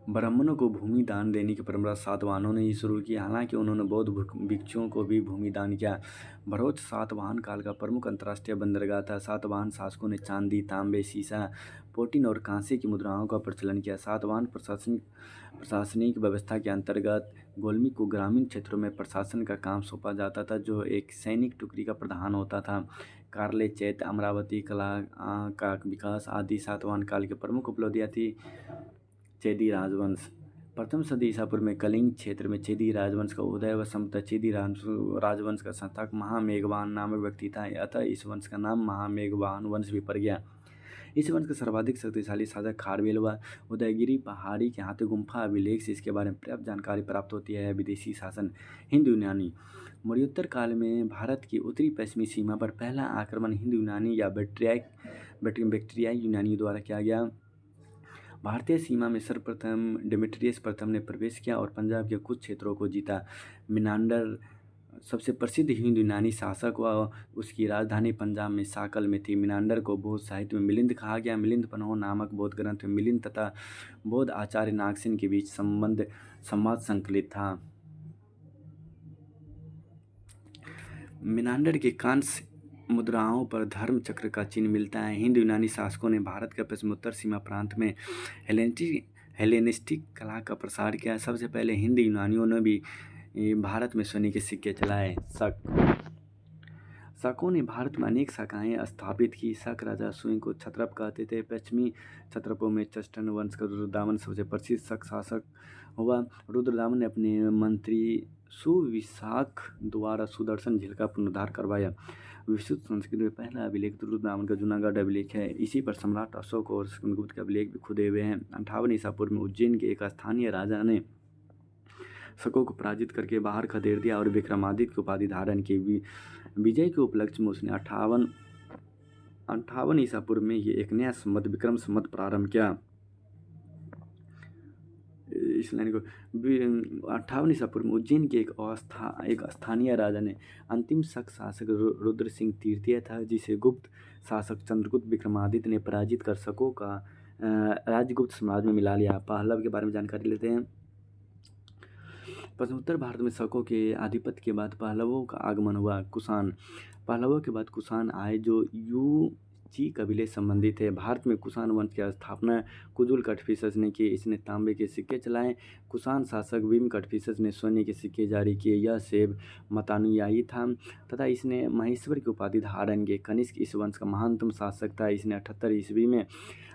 ब्राह्मणों को भूमि दान देने की परंपरा सातवाहनों ने ही शुरू की। हालांकि उन्होंने बौद्ध भिक्षुओं को भी भूमि दान किया। भरूच सातवाहन काल का प्रमुख अंतर्राष्ट्रीय बंदरगाह था। सातवाहन शासकों ने चांदी, तांबे, सीसा, पोटिन और कांसे की मुद्राओं का प्रचलन किया। सातवाहन प्रशासनिक व्यवस्था के अंतर्गत गोलमी को ग्रामीण क्षेत्रों में प्रशासन का काम सौंपा जाता था जो एक सैनिक टुकड़ी का प्रधान होता था। कार्ले, चैत्य, अमरावती कला का विकास आदि सातवाहन काल की प्रमुख उपलब्धियाँ थी। चेदी राजवंश। प्रथम सदी ईसा पूर्व में कलिंग क्षेत्र में चेदी राजवंश का उदय व संभवतः चेदी राजवंश का संस्थापक महामेघवान नामक व्यक्ति था। अतः इस वंश का नाम महामेघवान वंश भी पड़ गया। इस वंश का सर्वाधिक शक्तिशाली शासक खारवेल व उदयगिरी पहाड़ी के हाथी गुम्फा अभिलेख से इसके बारे में पर्याप्त जानकारी प्राप्त होती है। विदेशी शासन। हिंदू यूनानी। मौर्योत्तर काल में भारत की उत्तरी पश्चिमी सीमा पर पहला आक्रमण हिंदू यूनानी या बैक्ट्रियाई यूनानियों द्वारा किया गया। भारतीय सीमा में सर्वप्रथम डेमेट्रियस प्रथम ने प्रवेश किया और पंजाब के कुछ क्षेत्रों को जीता। मिनांडर सबसे प्रसिद्ध हिंदू यूनानी शासक व उसकी राजधानी पंजाब में साकल में थी। मिनांडर को बौद्ध साहित्य में मिलिंद कहा गया। मिलिंद पन्हो नामक बौद्ध ग्रंथ में मिलिंद तथा बौद्ध आचार्य नागसेन के बीच संवाद संकलित था। मिनांडर के कांस्य मुद्राओं पर धर्म चक्र का चिन्ह मिलता है। हिंदू यूनानी शासकों ने भारत के पश्चिमोत्तर सीमा प्रांत में हेलेनिस्टिक कला का प्रसार किया। सबसे पहले हिंदू यूनानियों ने भी भारत में सोने के सिक्के चलाए। शकों ने भारत में अनेक शाखाएं स्थापित की। शक राजा स्वयं को क्षत्रप कहते थे। पश्चिमी क्षत्रपों में चष्टन वंश का रुद्रदामन सबसे प्रसिद्ध शक शासक हुआ। रुद्रदामन ने अपने मंत्री सुविशाख द्वारा सुदर्शन झील का पुनरुद्धार करवाया। विशुद्ध संस्कृत में पहला अभिलेख रुद्रदामन का जूनागढ़ अभिलेख है। इसी पर सम्राट अशोक और स्कंदगुप्त के अभिलेख भी खुदे हुए हैं। 58 ईसा पूर्व में उज्जैन के एक स्थानीय राजा ने शकों को पराजित करके बाहर खदेड़ दिया और विक्रमादित्य की उपाधि धारण की। विजय के उपलक्ष्य में उसने 58 ईसा पूर्व में ये एक नया संवत विक्रम संवत प्रारंभ किया। इस लाइन को 58 ईसा पूर्व में उज्जैन के एक स्थानीय राजा ने अंतिम शक शासक रुद्र सिंह तृतीय था जिसे गुप्त शासक चंद्रगुप्त विक्रमादित्य ने पराजित कर शकों का राज्य गुप्त समाज में मिला लिया। पहलव के बारे में जानकारी लेते हैं। प्रश्नोत्तर भारत में शकों के आधिपत्य के बाद पहलवों का आगमन हुआ। कुषाण, पहलवों के बाद कुषाण आए जो यूची कबीले संबंधित थे। भारत में कुषाण वंश की स्थापना कुजुल कटफिसस ने की। इसने तांबे के सिक्के चलाए। कुषाण शासक भीम कटफिसस ने सोने के सिक्के जारी किए। यह शैव मतानुयायी था तथा इसने महेश्वर की उपाधि धारण की। कनिष्क इस वंश का महानतम शासक था। इसने 78 ईस्वी में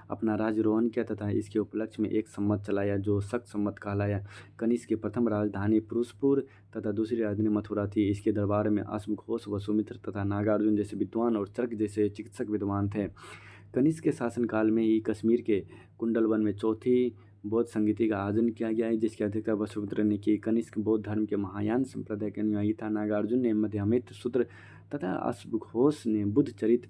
अपना राज्यारोहण किया तथा इसके उपलक्ष्य में एक संवत चलाया जो शक संवत कहलाया। कनिष्क की प्रथम राजधानी पुरुषपुर तथा दूसरी राजधानी मथुरा थी। इसके दरबार में अश्वघोष, वसुमित्र तथा नागार्जुन जैसे विद्वान और चरक जैसे चिकित्सक विद्वान थे। कनिष्क के शासनकाल में ही कश्मीर के कुंडलवन में चौथी बौद्ध संगीति का आयोजन किया गया है जिसकी अध्यक्षता वसुमित्र ने की। कनिष्क बौद्ध धर्म के महायान संप्रदाय के अनुयायी था। नागार्जुन ने मध्यमित्र सूत्र तथा अश्वघोष ने बुद्ध चरित,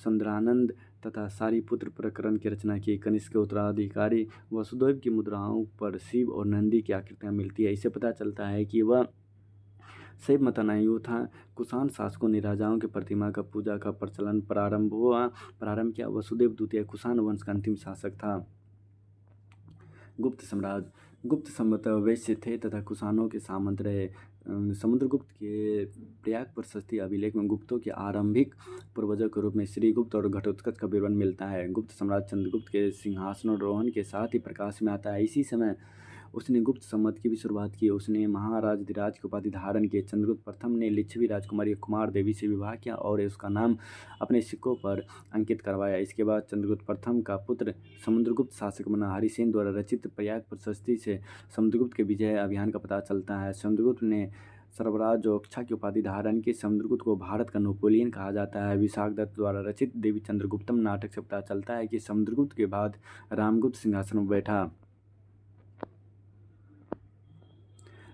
सुंदरानंद तथा सारिपुत्र प्रकरण की रचना की। कनिष्क के उत्तराधिकारी वसुदेव की मुद्राओं पर शिव और नंदी की आकृतियाँ मिलती है। इससे पता चलता है कि वह शैव मतानुयायी था। कुषाण शासकों ने राजाओं की प्रतिमा का पूजा का प्रचलन प्रारंभ किया। वसुदेव द्वितीय कुषाण वंश का अंतिम शासक था। गुप्त साम्राज्य, गुप्त संभवतः वैश्य थे तथा कुषाणों के सामंत रहे। समुद्रगुप्त के प्रयाग प्रशस्ति अभिलेख में गुप्तों के आरंभिक पूर्वजों के रूप में श्रीगुप्त और घटोत्कच का विवरण मिलता है। गुप्त सम्राट चंद्रगुप्त के सिंहासनारोहण के साथ ही प्रकाश में आता है। इसी समय उसने गुप्त संवत की भी शुरुआत की। उसने महाराजाधिराज की उपाधि धारण की। चंद्रगुप्त प्रथम ने लिच्छवी राजकुमारी कुमार देवी से विवाह किया और उसका नाम अपने सिक्कों पर अंकित करवाया। इसके बाद चंद्रगुप्त प्रथम का पुत्र समुद्रगुप्त शासक बना। हरिसेन द्वारा रचित प्रयाग प्रशस्ति से समुद्रगुप्त के विजय अभियान का पता चलता है। समुद्रगुप्त ने सर्वराजोक्षा की उपाधि धारण की। समुद्रगुप्त को भारत का नेपोलियन कहा जाता है। विशाखदत्त द्वारा रचित देवी चंद्रगुप्तम नाटक से पता चलता है कि समुद्रगुप्त के बाद रामगुप्त सिंहासन पर बैठा।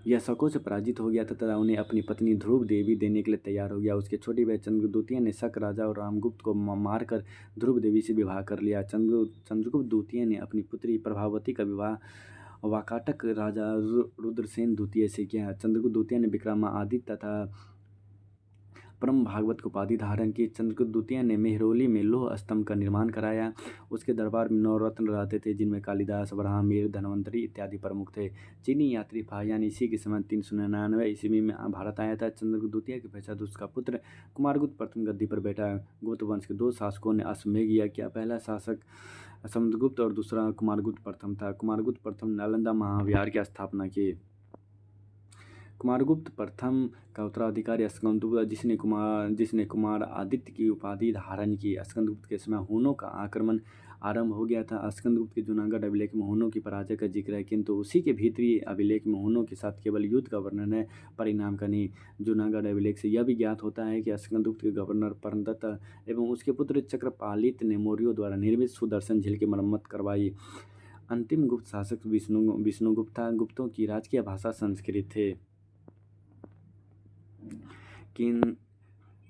यह शकों से पराजित हो गया तथा उन्हें अपनी पत्नी ध्रुव देवी देने के लिए तैयार हो गया। उसके छोटे भाई चंद्रगुप्त द्वितीय ने शक राजा और रामगुप्त को मारकर ध्रुव देवी से विवाह कर लिया। चंद्रगुप्त द्वितीय ने अपनी पुत्री प्रभावती का विवाह वाकाटक राजा रुद्रसेन द्वितीय से किया। चंद्रगुप्त द्वितीय ने विक्रमादित्य तथा परम भागवत को उपाधि धारण की। चंद्रगुप्त द्वितीय ने मेहरौली में लौह स्तंभ का निर्माण कराया। उसके दरबार में 9 रत्न रहते थे जिनमें कालिदास, वराहमिहिर, धन्वंतरि इत्यादि प्रमुख थे। चीनी यात्री फाहियान इसी के समय 399 ईस्वी में भारत आया था। चंद्रगुप्त द्वितीय के पश्चात उसका पुत्र कुमारगुप्त प्रथम गद्दी पर बैठा। गुप्त वंश के 2 शासकों ने अश्वमेध यज्ञ किया। पहला शासक समुद्रगुप्त और दूसरा कुमारगुप्त प्रथम था। कुमारगुप्त प्रथम ने नालंदा महाविहार की स्थापना की। कुमारगुप्त प्रथम का उत्तराधिकारी स्कंदगुप्त जिसने कुमार आदित्य की उपाधि धारण की। स्कंदगुप्त के समय हुनों का आक्रमण आरंभ हो गया था। स्कंदगुप्त के जूनागढ़ अभिलेख में हुनों की पराजय का जिक्र है किंतु उसी के भीतरी अभिलेख में हुनों के साथ केवल युद्ध का वर्णन है, परिणाम का नहीं। जूनागढ़ अभिलेख से यह भी ज्ञात होता है कि स्कंदगुप्त के गवर्नर परमदत्त एवं उसके पुत्र चक्रपालित ने मौर्यों द्वारा निर्मित सुदर्शन झील की मरम्मत करवाई। अंतिम गुप्त शासक विष्णुगुप्त था। गुप्तों की राजकीय भाषा संस्कृत थे।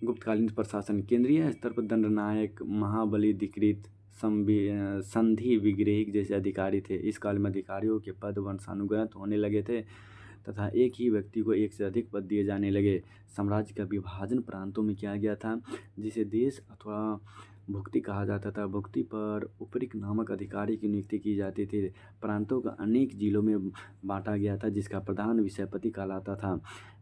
गुप्तकालीन प्रशासन, केंद्रीय स्तर पर दंडनायक, महाबलीधिकृत, संधि विग्रही जैसे अधिकारी थे। इस काल में अधिकारियों के पद वंशानुगत होने लगे थे तथा एक ही व्यक्ति को एक से अधिक पद दिए जाने लगे। साम्राज्य का विभाजन प्रांतों में किया गया था जिसे देश अथवा भुक्ति कहा जाता था। भुक्ति पर उपरिक नामक अधिकारी की नियुक्ति की जाती थी। प्रांतों का अनेक जिलों में बांटा गया था जिसका प्रधान विषयपति कहलाता था।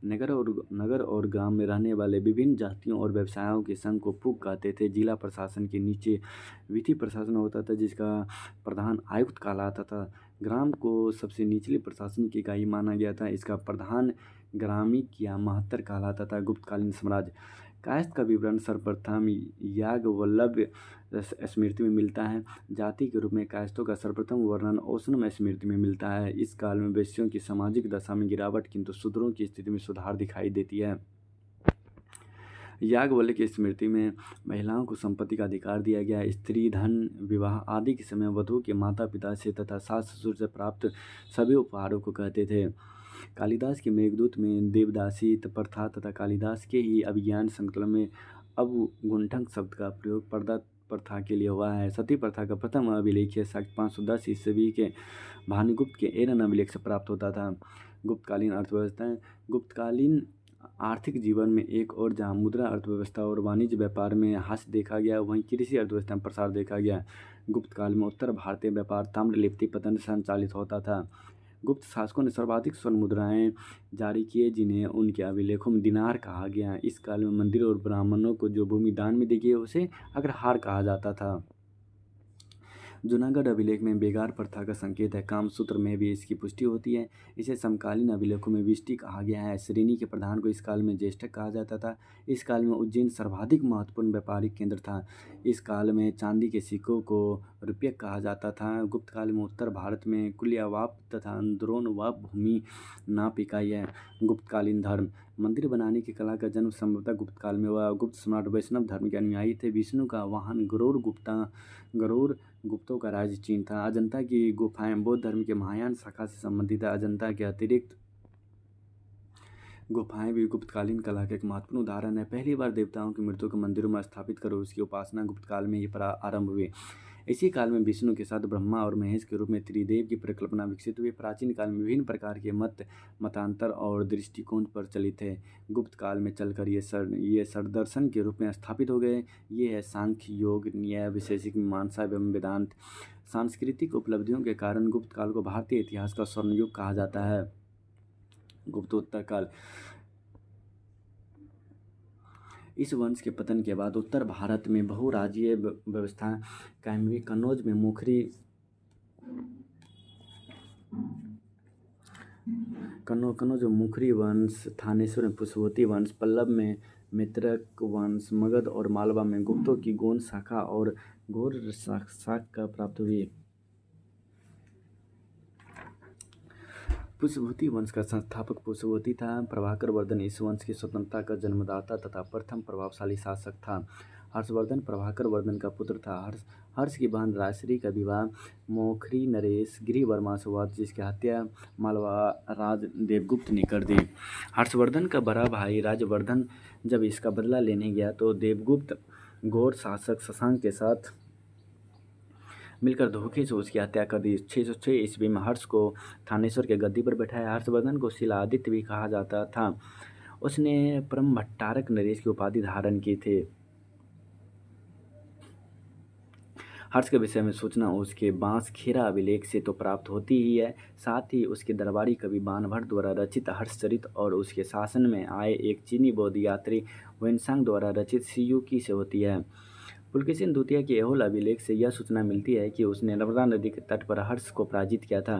नगर और गांव में रहने वाले विभिन्न जातियों और व्यवसायों के संघ को पुग कहते थे। जिला प्रशासन के नीचे विधि प्रशासन होता था जिसका प्रधान आयुक्त कहलाता था। ग्राम को सबसे निचली प्रशासनिक इकाई माना गया था। इसका प्रधान ग्रामिक या महत्तर कहलाता था। गुप्तकालीन साम्राज्य, कायस्थ का विवरण सर्वप्रथम याज्ञवल्क्य स्मृति में मिलता है। जाति के रूप में कायस्थों का सर्वप्रथम वर्णन औशनम स्मृति में मिलता है। इस काल में वैश्यों की सामाजिक दशा में गिरावट किंतु शूद्रों की स्थिति में सुधार दिखाई देती है। याज्ञवल्क्य की स्मृति में महिलाओं को संपत्ति का अधिकार दिया गया। स्त्री धन, विवाह आदि के समय वधू के माता पिता से तथा सास ससुर से प्राप्त सभी उपहारों को कहते थे। कालिदास के मेघदूत में देवदासी प्रथा तथा कालिदास के ही अभिज्ञान संकलन में अवगुंठक शब्द का प्रयोग पर्दा प्रथा के लिए हुआ है। सती प्रथा का प्रथम अभिलेख 510 ईस्वी के भानुगुप्त के एरन अभिलेख से प्राप्त होता था। गुप्तकालीन अर्थव्यवस्था, गुप्तकालीन आर्थिक जीवन में एक और जहाँ मुद्रा अर्थव्यवस्था और वाणिज्य व्यापार में ह्रास देखा गया वहीं कृषि अर्थव्यवस्था में प्रसार देखा गया। गुप्त काल में उत्तर भारतीय व्यापार ताम्रलिप्ति पतन संचालित होता था। गुप्त शासकों ने सर्वाधिक स्वर्ण मुद्राएं जारी किए, जिन्हें उनके अभिलेखों में दिनार कहा गया। इस काल में मंदिरों और ब्राह्मणों को जो भूमि दान में दी गई उसे अग्रहार कहा जाता था। जूनागढ़ अभिलेख में बेगार प्रथा का संकेत है। कामसूत्र में भी इसकी पुष्टि होती है। इसे समकालीन अभिलेखों में विष्टि कहा गया है। श्रेणी के प्रधान को इस काल में ज्येष्ठक कहा जाता था। इस काल में उज्जैन सर्वाधिक महत्वपूर्ण व्यापारिक केंद्र था। इस काल में चांदी के सिक्कों को रुपयक कहा जाता था। गुप्त काल में उत्तर भारत में कुलियावाप तथा अंद्रोनवाप भूमि नाप इकाई है। गुप्तकालीन धर्म मंदिर बनाने की कला का जन्म संभवतः गुप्त काल में हुआ। गुप्त सम्राट वैष्णव धर्म के अनुयायी थे। विष्णु का वाहन गरुड़ गुप्तों का राज्य चीन था। अजंता की गुफाएं बौद्ध धर्म के महायान शाखा से संबंधित है। अजंता के अतिरिक्त गुफाएं भी गुप्तकालीन कला का एक महत्वपूर्ण उदाहरण है। पहली बार देवताओं की मूर्तियों को मंदिरों में स्थापित कर उसकी उपासना गुप्त काल में ही आरंभ हुई। इसी काल में विष्णु के साथ ब्रह्मा और महेश के रूप में त्रिदेव की परिकल्पना विकसित हुई। प्राचीन काल में विभिन्न प्रकार के मतांतर और दृष्टिकोण प्रचलित थे। गुप्त काल में चलकर ये षड्दर्शन के रूप में स्थापित हो गए। ये है सांख्य, योग, न्याय, वैशेषिक मीमांसा एवं वेदांत। सांस्कृतिक उपलब्धियों के कारण गुप्त काल को भारतीय इतिहास का स्वर्ण युग कहा जाता है। गुप्तोत्तर काल इस वंश के पतन के बाद उत्तर भारत में बहुराज्यीय व्यवस्था कायम हुई। कन्नौज में मुखरी वंश, थानेश्वर में पुष्पवती वंश, पल्लव में मित्रक वंश, मगध और मालवा में गुप्तों की गोंड शाखा और घोर शाखा प्राप्त हुई। पुष्पवती वंश का संस्थापक पुष्पवती था। प्रभाकर वर्धन इस वंश की स्वतंत्रता का जन्मदाता तथा प्रथम प्रभावशाली शासक था। हर्षवर्धन प्रभाकर वर्धन का पुत्र था। हर्ष की बहन राजश्री का विवाह मोखरी नरेश गिरिवर्मा से हुआ, जिसकी हत्या मालवा राज देवगुप्त ने कर दी। हर्षवर्धन का बड़ा भाई राजवर्धन जब इसका बदला लेने गया तो देवगुप्त घोर शासक शशांक के साथ मिलकर धोखे से उसकी हत्या कर दी। 606 ईस्वी में हर्ष को थानेश्वर के गद्दी पर बैठाया। हर्षवर्धन को शिलादित्य भी कहा जाता था। उसने परम भट्टारक नरेश की उपाधि धारण की थी। हर्ष के विषय में सूचना उसके बांसखेड़ा अभिलेख से तो प्राप्त होती ही है, साथ ही उसके दरबारी कवि बाणभट्ट द्वारा रचित हर्षचरित और उसके शासन में आए एक चीनी बौद्ध यात्री वेनसांग द्वारा रचित सियुकी से होती है। पुलकेशिन द्वितीय के एहोल अभिलेख से यह सूचना मिलती है कि उसने नर्मदा नदी के तट पर हर्ष को पराजित किया था।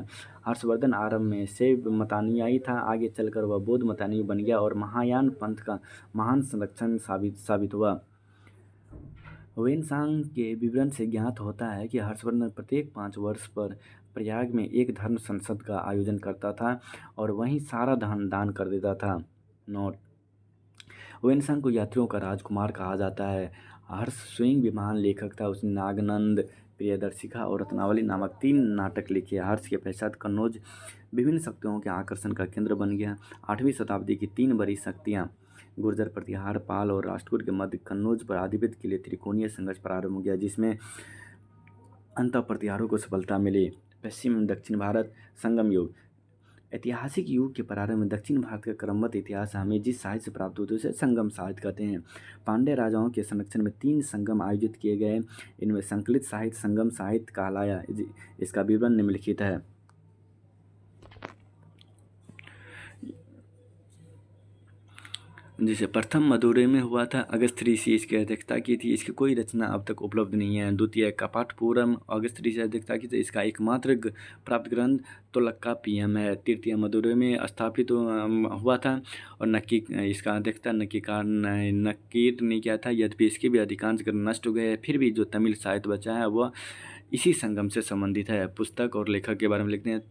हर्षवर्धन आरंभ में शैव मतानुयायी था। आगे चलकर वह बौद्ध मतानुयायी बन गया और महायान पंथ का महान संरक्षण साबित हुआ। वेनसांग के विवरण से ज्ञात होता है कि हर्षवर्धन प्रत्येक 5 वर्ष पर प्रयाग में एक धर्म संसद का आयोजन करता था और वहीं सारा धन दान कर देता था। नोट: वेनसांग को यात्रियों का राजकुमार कहा जाता है। हर्ष स्वयं भी महान लेखक था। उसने नागनंद, प्रियदर्शिका और रत्नावली नामक 3 नाटक लिखे। हर्ष के पश्चात कन्नौज विभिन्न शक्तियों के आकर्षण का केंद्र बन गया। 8वीं शताब्दी की 3 बड़ी शक्तियाँ गुर्जर, प्रतिहार, पाल और राष्ट्रकूट के मध्य कन्नौज पर आधिपत्य के लिए त्रिकोणीय संघर्ष प्रारंभ हो गया, जिसमें अंततः प्रतिहारों को सफलता मिली। पश्चिम एवं दक्षिण भारत संगम युग ऐतिहासिक युग के प्रारंभ में दक्षिण भारत का क्रमबद्ध इतिहास हमें जिस साहित्य से प्राप्त होता है उसे संगम साहित्य कहते हैं। पांड्य राजाओं के संरक्षण में 3 संगम आयोजित किए गए। इनमें संकलित साहित्य संगम साहित्य कहलाया। इसका विवरण निम्नलिखित है। जिसे प्रथम मदुरै में हुआ था। अगस्त ऋषि इसकी अध्यक्षता की थी। इसकी कोई रचना अब तक उपलब्ध नहीं है। द्वितीय कपाटपुरम अगस्त ऋषि अध्यक्षता की थी। इसका एकमात्र प्राप्त ग्रंथ तोल्काप्पियम है। तृतीय मदुरै में स्थापित हुआ था और इसका अध्यक्षता नक्कीर ने किया था। यद्यपि इसके भी अधिकांश ग्रंथ नष्ट हो गए हैं, फिर भी जो तमिल साहित्य बचा है वह इसी संगम से संबंधित है। पुस्तक और लेखक के बारे में लिखते हैं।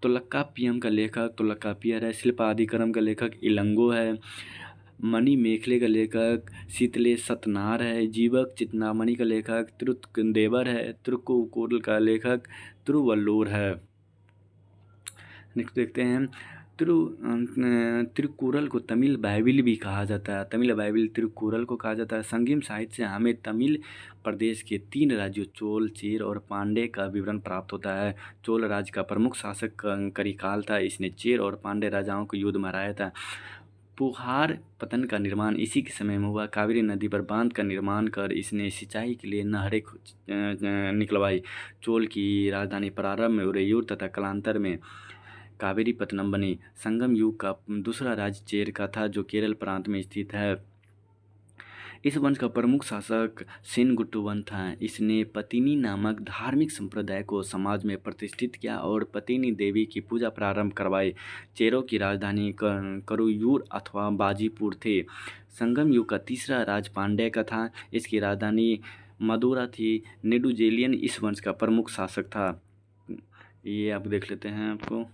तोल्काप्पियम का लेखक तोल्काप्पियर है। शिल्पाधिकरम का लेखक इलंगो है। मणि मेखले का लेखक शीतले सतनार है। जीवक चितनामणि का लेखक तिरुत्देवर है। तिरुक्कुरल का लेखक तिरुवल्लुवर है। नेक्स्ट देखते हैं। तिरुक्कुरल को तमिल बाइबिल भी कहा जाता है। तमिल बाइबिल तिरुक्कुरल को कहा जाता है। संगम साहित्य से हमें तमिल प्रदेश के 3 राज्यों चोल, चेर और पांड्य का विवरण प्राप्त होता है। चोल राज्य का प्रमुख शासक करिकाल था। इसने चेर और पांड्य राजाओं को युद्ध में हराया था। पुहार पतन का निर्माण इसी के समय में हुआ। कावेरी नदी पर बांध का निर्माण कर इसने सिंचाई के लिए नहरें निकलवाई। चोल की राजधानी प्रारंभ में उरेयूर तथा कालांतर में कावेरीपत्तनम बनी। संगम युग का दूसरा राज्य चेर का था, जो केरल प्रांत में स्थित है। इस वंश का प्रमुख शासक सेनगुट्टु वन था। इसने पतिनी नामक धार्मिक संप्रदाय को समाज में प्रतिष्ठित किया और पतिनी देवी की पूजा प्रारंभ करवाई। चेरों की राजधानी करुयूर अथवा बाजीपुर थे। संगम युग का तीसरा राज पांड्य का था। इसकी राजधानी मदुरा थी। नेडुजेलियन इस वंश का प्रमुख शासक था। ये आप देख लेते हैं। आपको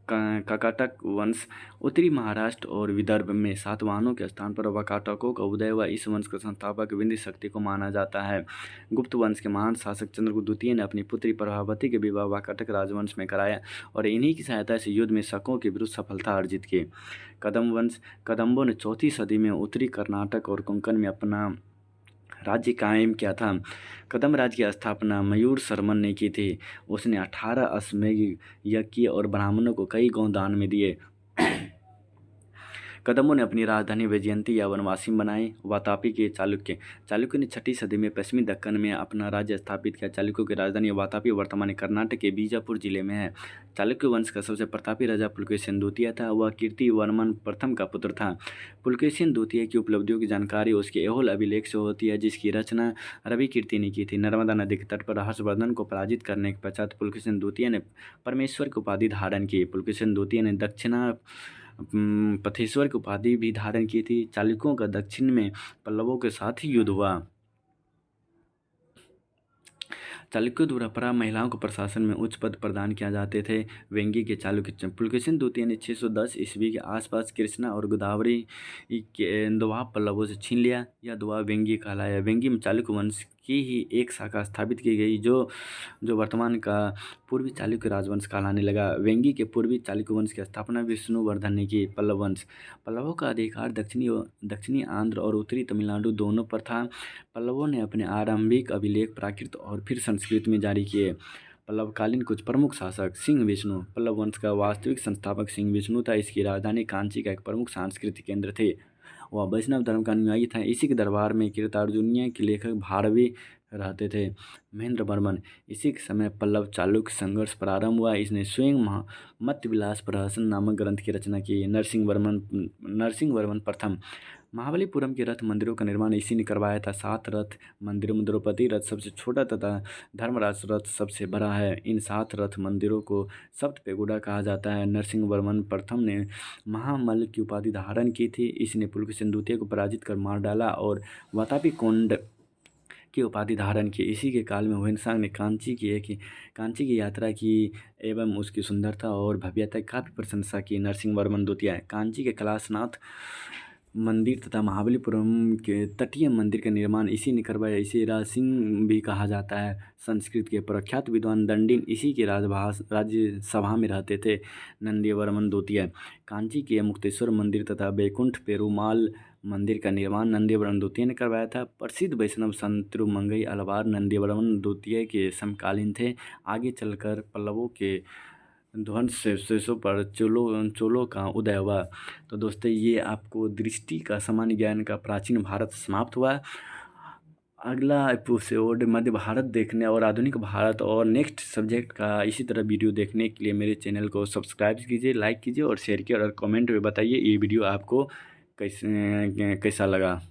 कर्नाटक वंश उत्तरी महाराष्ट्र और विदर्भ में सातवाहनों के स्थान पर वाकाटकों का उदय हुआ। इस वंश का संस्थापक विंध्य शक्ति को माना जाता है। गुप्त वंश के महान शासक चंद्रगुप्त द्वितीय ने अपनी पुत्री प्रभावती के विवाह वाकाटक राजवंश में कराया और इन्हीं की सहायता से युद्ध में शकों के विरुद्ध सफलता अर्जित की। कदम वंश कदम्बों ने 4वीं सदी में उत्तरी कर्नाटक और कोंकण में अपना राज्य कायम किया था। कदम राज्य की स्थापना मयूर शर्मन ने की थी। उसने 18 अश्वमेध यज्ञ किए और ब्राह्मणों को कई गौ दान में दिए। कदम्बों ने अपनी राजधानी वैजयंती या वनवासी बनाई। वातापी के चालुक्य ने 6वीं सदी में पश्चिमी दक्कन में अपना राज्य स्थापित किया। चालुक्यों की राजधानी वातापी वर्तमान कर्नाटक के बीजापुर जिले में है। चालुक्य वंश का सबसे प्रतापी राजा पुलकेशिन द्वितीय था। वह कीर्तिवर्मन प्रथम का पुत्र था। पुलकेशिन द्वितीय की उपलब्धियों की जानकारी उसके एहोल अभिलेख से होती है, जिसकी रचना रवि कीर्ति ने की थी। नर्मदा नदी के तट पर हर्षवर्धन को पराजित करने के पश्चात पुलकेशिन द्वितीय ने परमेश्वर की उपाधि धारण की। पुलकेशिन द्वितीय ने दक्षिणा पथेश्वर की उपाधि भी धारण की थी। चालुक्यों का दक्षिण में पल्लवों के साथ ही युद्ध हुआ। चालुक्यों द्वारा महिलाओं को प्रशासन में उच्च पद प्रदान किया जाते थे। वेंगी के चालुक्य पुलकेशिन द्वितीय ने 610 ईस्वी के आसपास कृष्णा और गोदावरी के दोआब पल्लवों से छीन लिया। यह दोआब वेंगी कहलाया। वेंगी में चालुक्य वंश की ही एक शाखा स्थापित की गई, जो वर्तमान का पूर्वी चालुक्य राजवंश कहलाने लगा। वेंगी के पूर्वी चालुक्य वंश की स्थापना विष्णुवर्धन ने की। पल्लव वंश पल्लवों का अधिकार दक्षिणी आंध्र और उत्तरी तमिलनाडु दोनों पर था। पल्लवों ने अपने आरंभिक अभिलेख प्राकृत और फिर संस्कृत में जारी किए। पल्लवकालीन कुछ प्रमुख शासक सिंह विष्णु पल्लव वंश का वास्तविक संस्थापक सिंह विष्णु था। इसकी राजधानी कांची का एक प्रमुख सांस्कृतिक केंद्र थे। वह वैष्णव धर्म का अनुयायी था। इसी के दरबार में कीर्तार्जुनीय के लेखक भारवी रहते थे। महेंद्र वर्मन इसी के समय पल्लव चालुक्य संघर्ष प्रारंभ हुआ। इसने स्वयं मत्तविलास प्रहसन नामक ग्रंथ की रचना की। नरसिंह वर्मन प्रथम महाबलीपुरम के रथ मंदिरों का निर्माण इसी ने करवाया था। 7 रथ मंदिरों में द्रौपदी रथ सबसे छोटा तथा धर्मराज रथ सबसे बड़ा है। इन 7 रथ मंदिरों को सप्त पेगोडा कहा जाता है। नरसिंह वर्मन प्रथम ने महामल्ल की उपाधि धारण की थी। इसने पुलकेशिन द्वितीय को पराजित कर मार डाला और वातापी कोंड की उपाधि धारण की। इसी के काल में हुएनसांग ने कांची की यात्रा की एवं उसकी सुंदरता और भव्यता की काफ़ी प्रशंसा की। नरसिंह वर्मन द्वितीय कांची के कैलाशनाथ मंदिर तथा महाबलीपुरम के तटीय मंदिर का निर्माण इसी ने करवाया। इसे राजसिंह भी कहा जाता है। संस्कृत के प्रख्यात विद्वान दंडिन इसी के राज्यसभा में रहते थे। नंदीवर्मन द्वितीय कांची के मुक्तेश्वर मंदिर तथा बैकुंठ पेरुमाल मंदिर का निर्माण नंदीवर्मन द्वितीय ने करवाया था। प्रसिद्ध वैष्णव संत तिरुमंगई आलवार नंदीवर्मन द्वितीय के समकालीन थे। आगे चलकर पल्लवों के ध्वंस शेषों पर चोलों का उदय हुआ। तो दोस्तों, ये आपको दृष्टि का सामान्य ज्ञान का प्राचीन भारत समाप्त हुआ। अगला एपिसोड मध्य भारत देखने और आधुनिक भारत और नेक्स्ट सब्जेक्ट का इसी तरह वीडियो देखने के लिए मेरे चैनल को सब्सक्राइब कीजिए, लाइक कीजिए और शेयर कीजिए और कमेंट में बताइए ये वीडियो आपको कैसा लगा।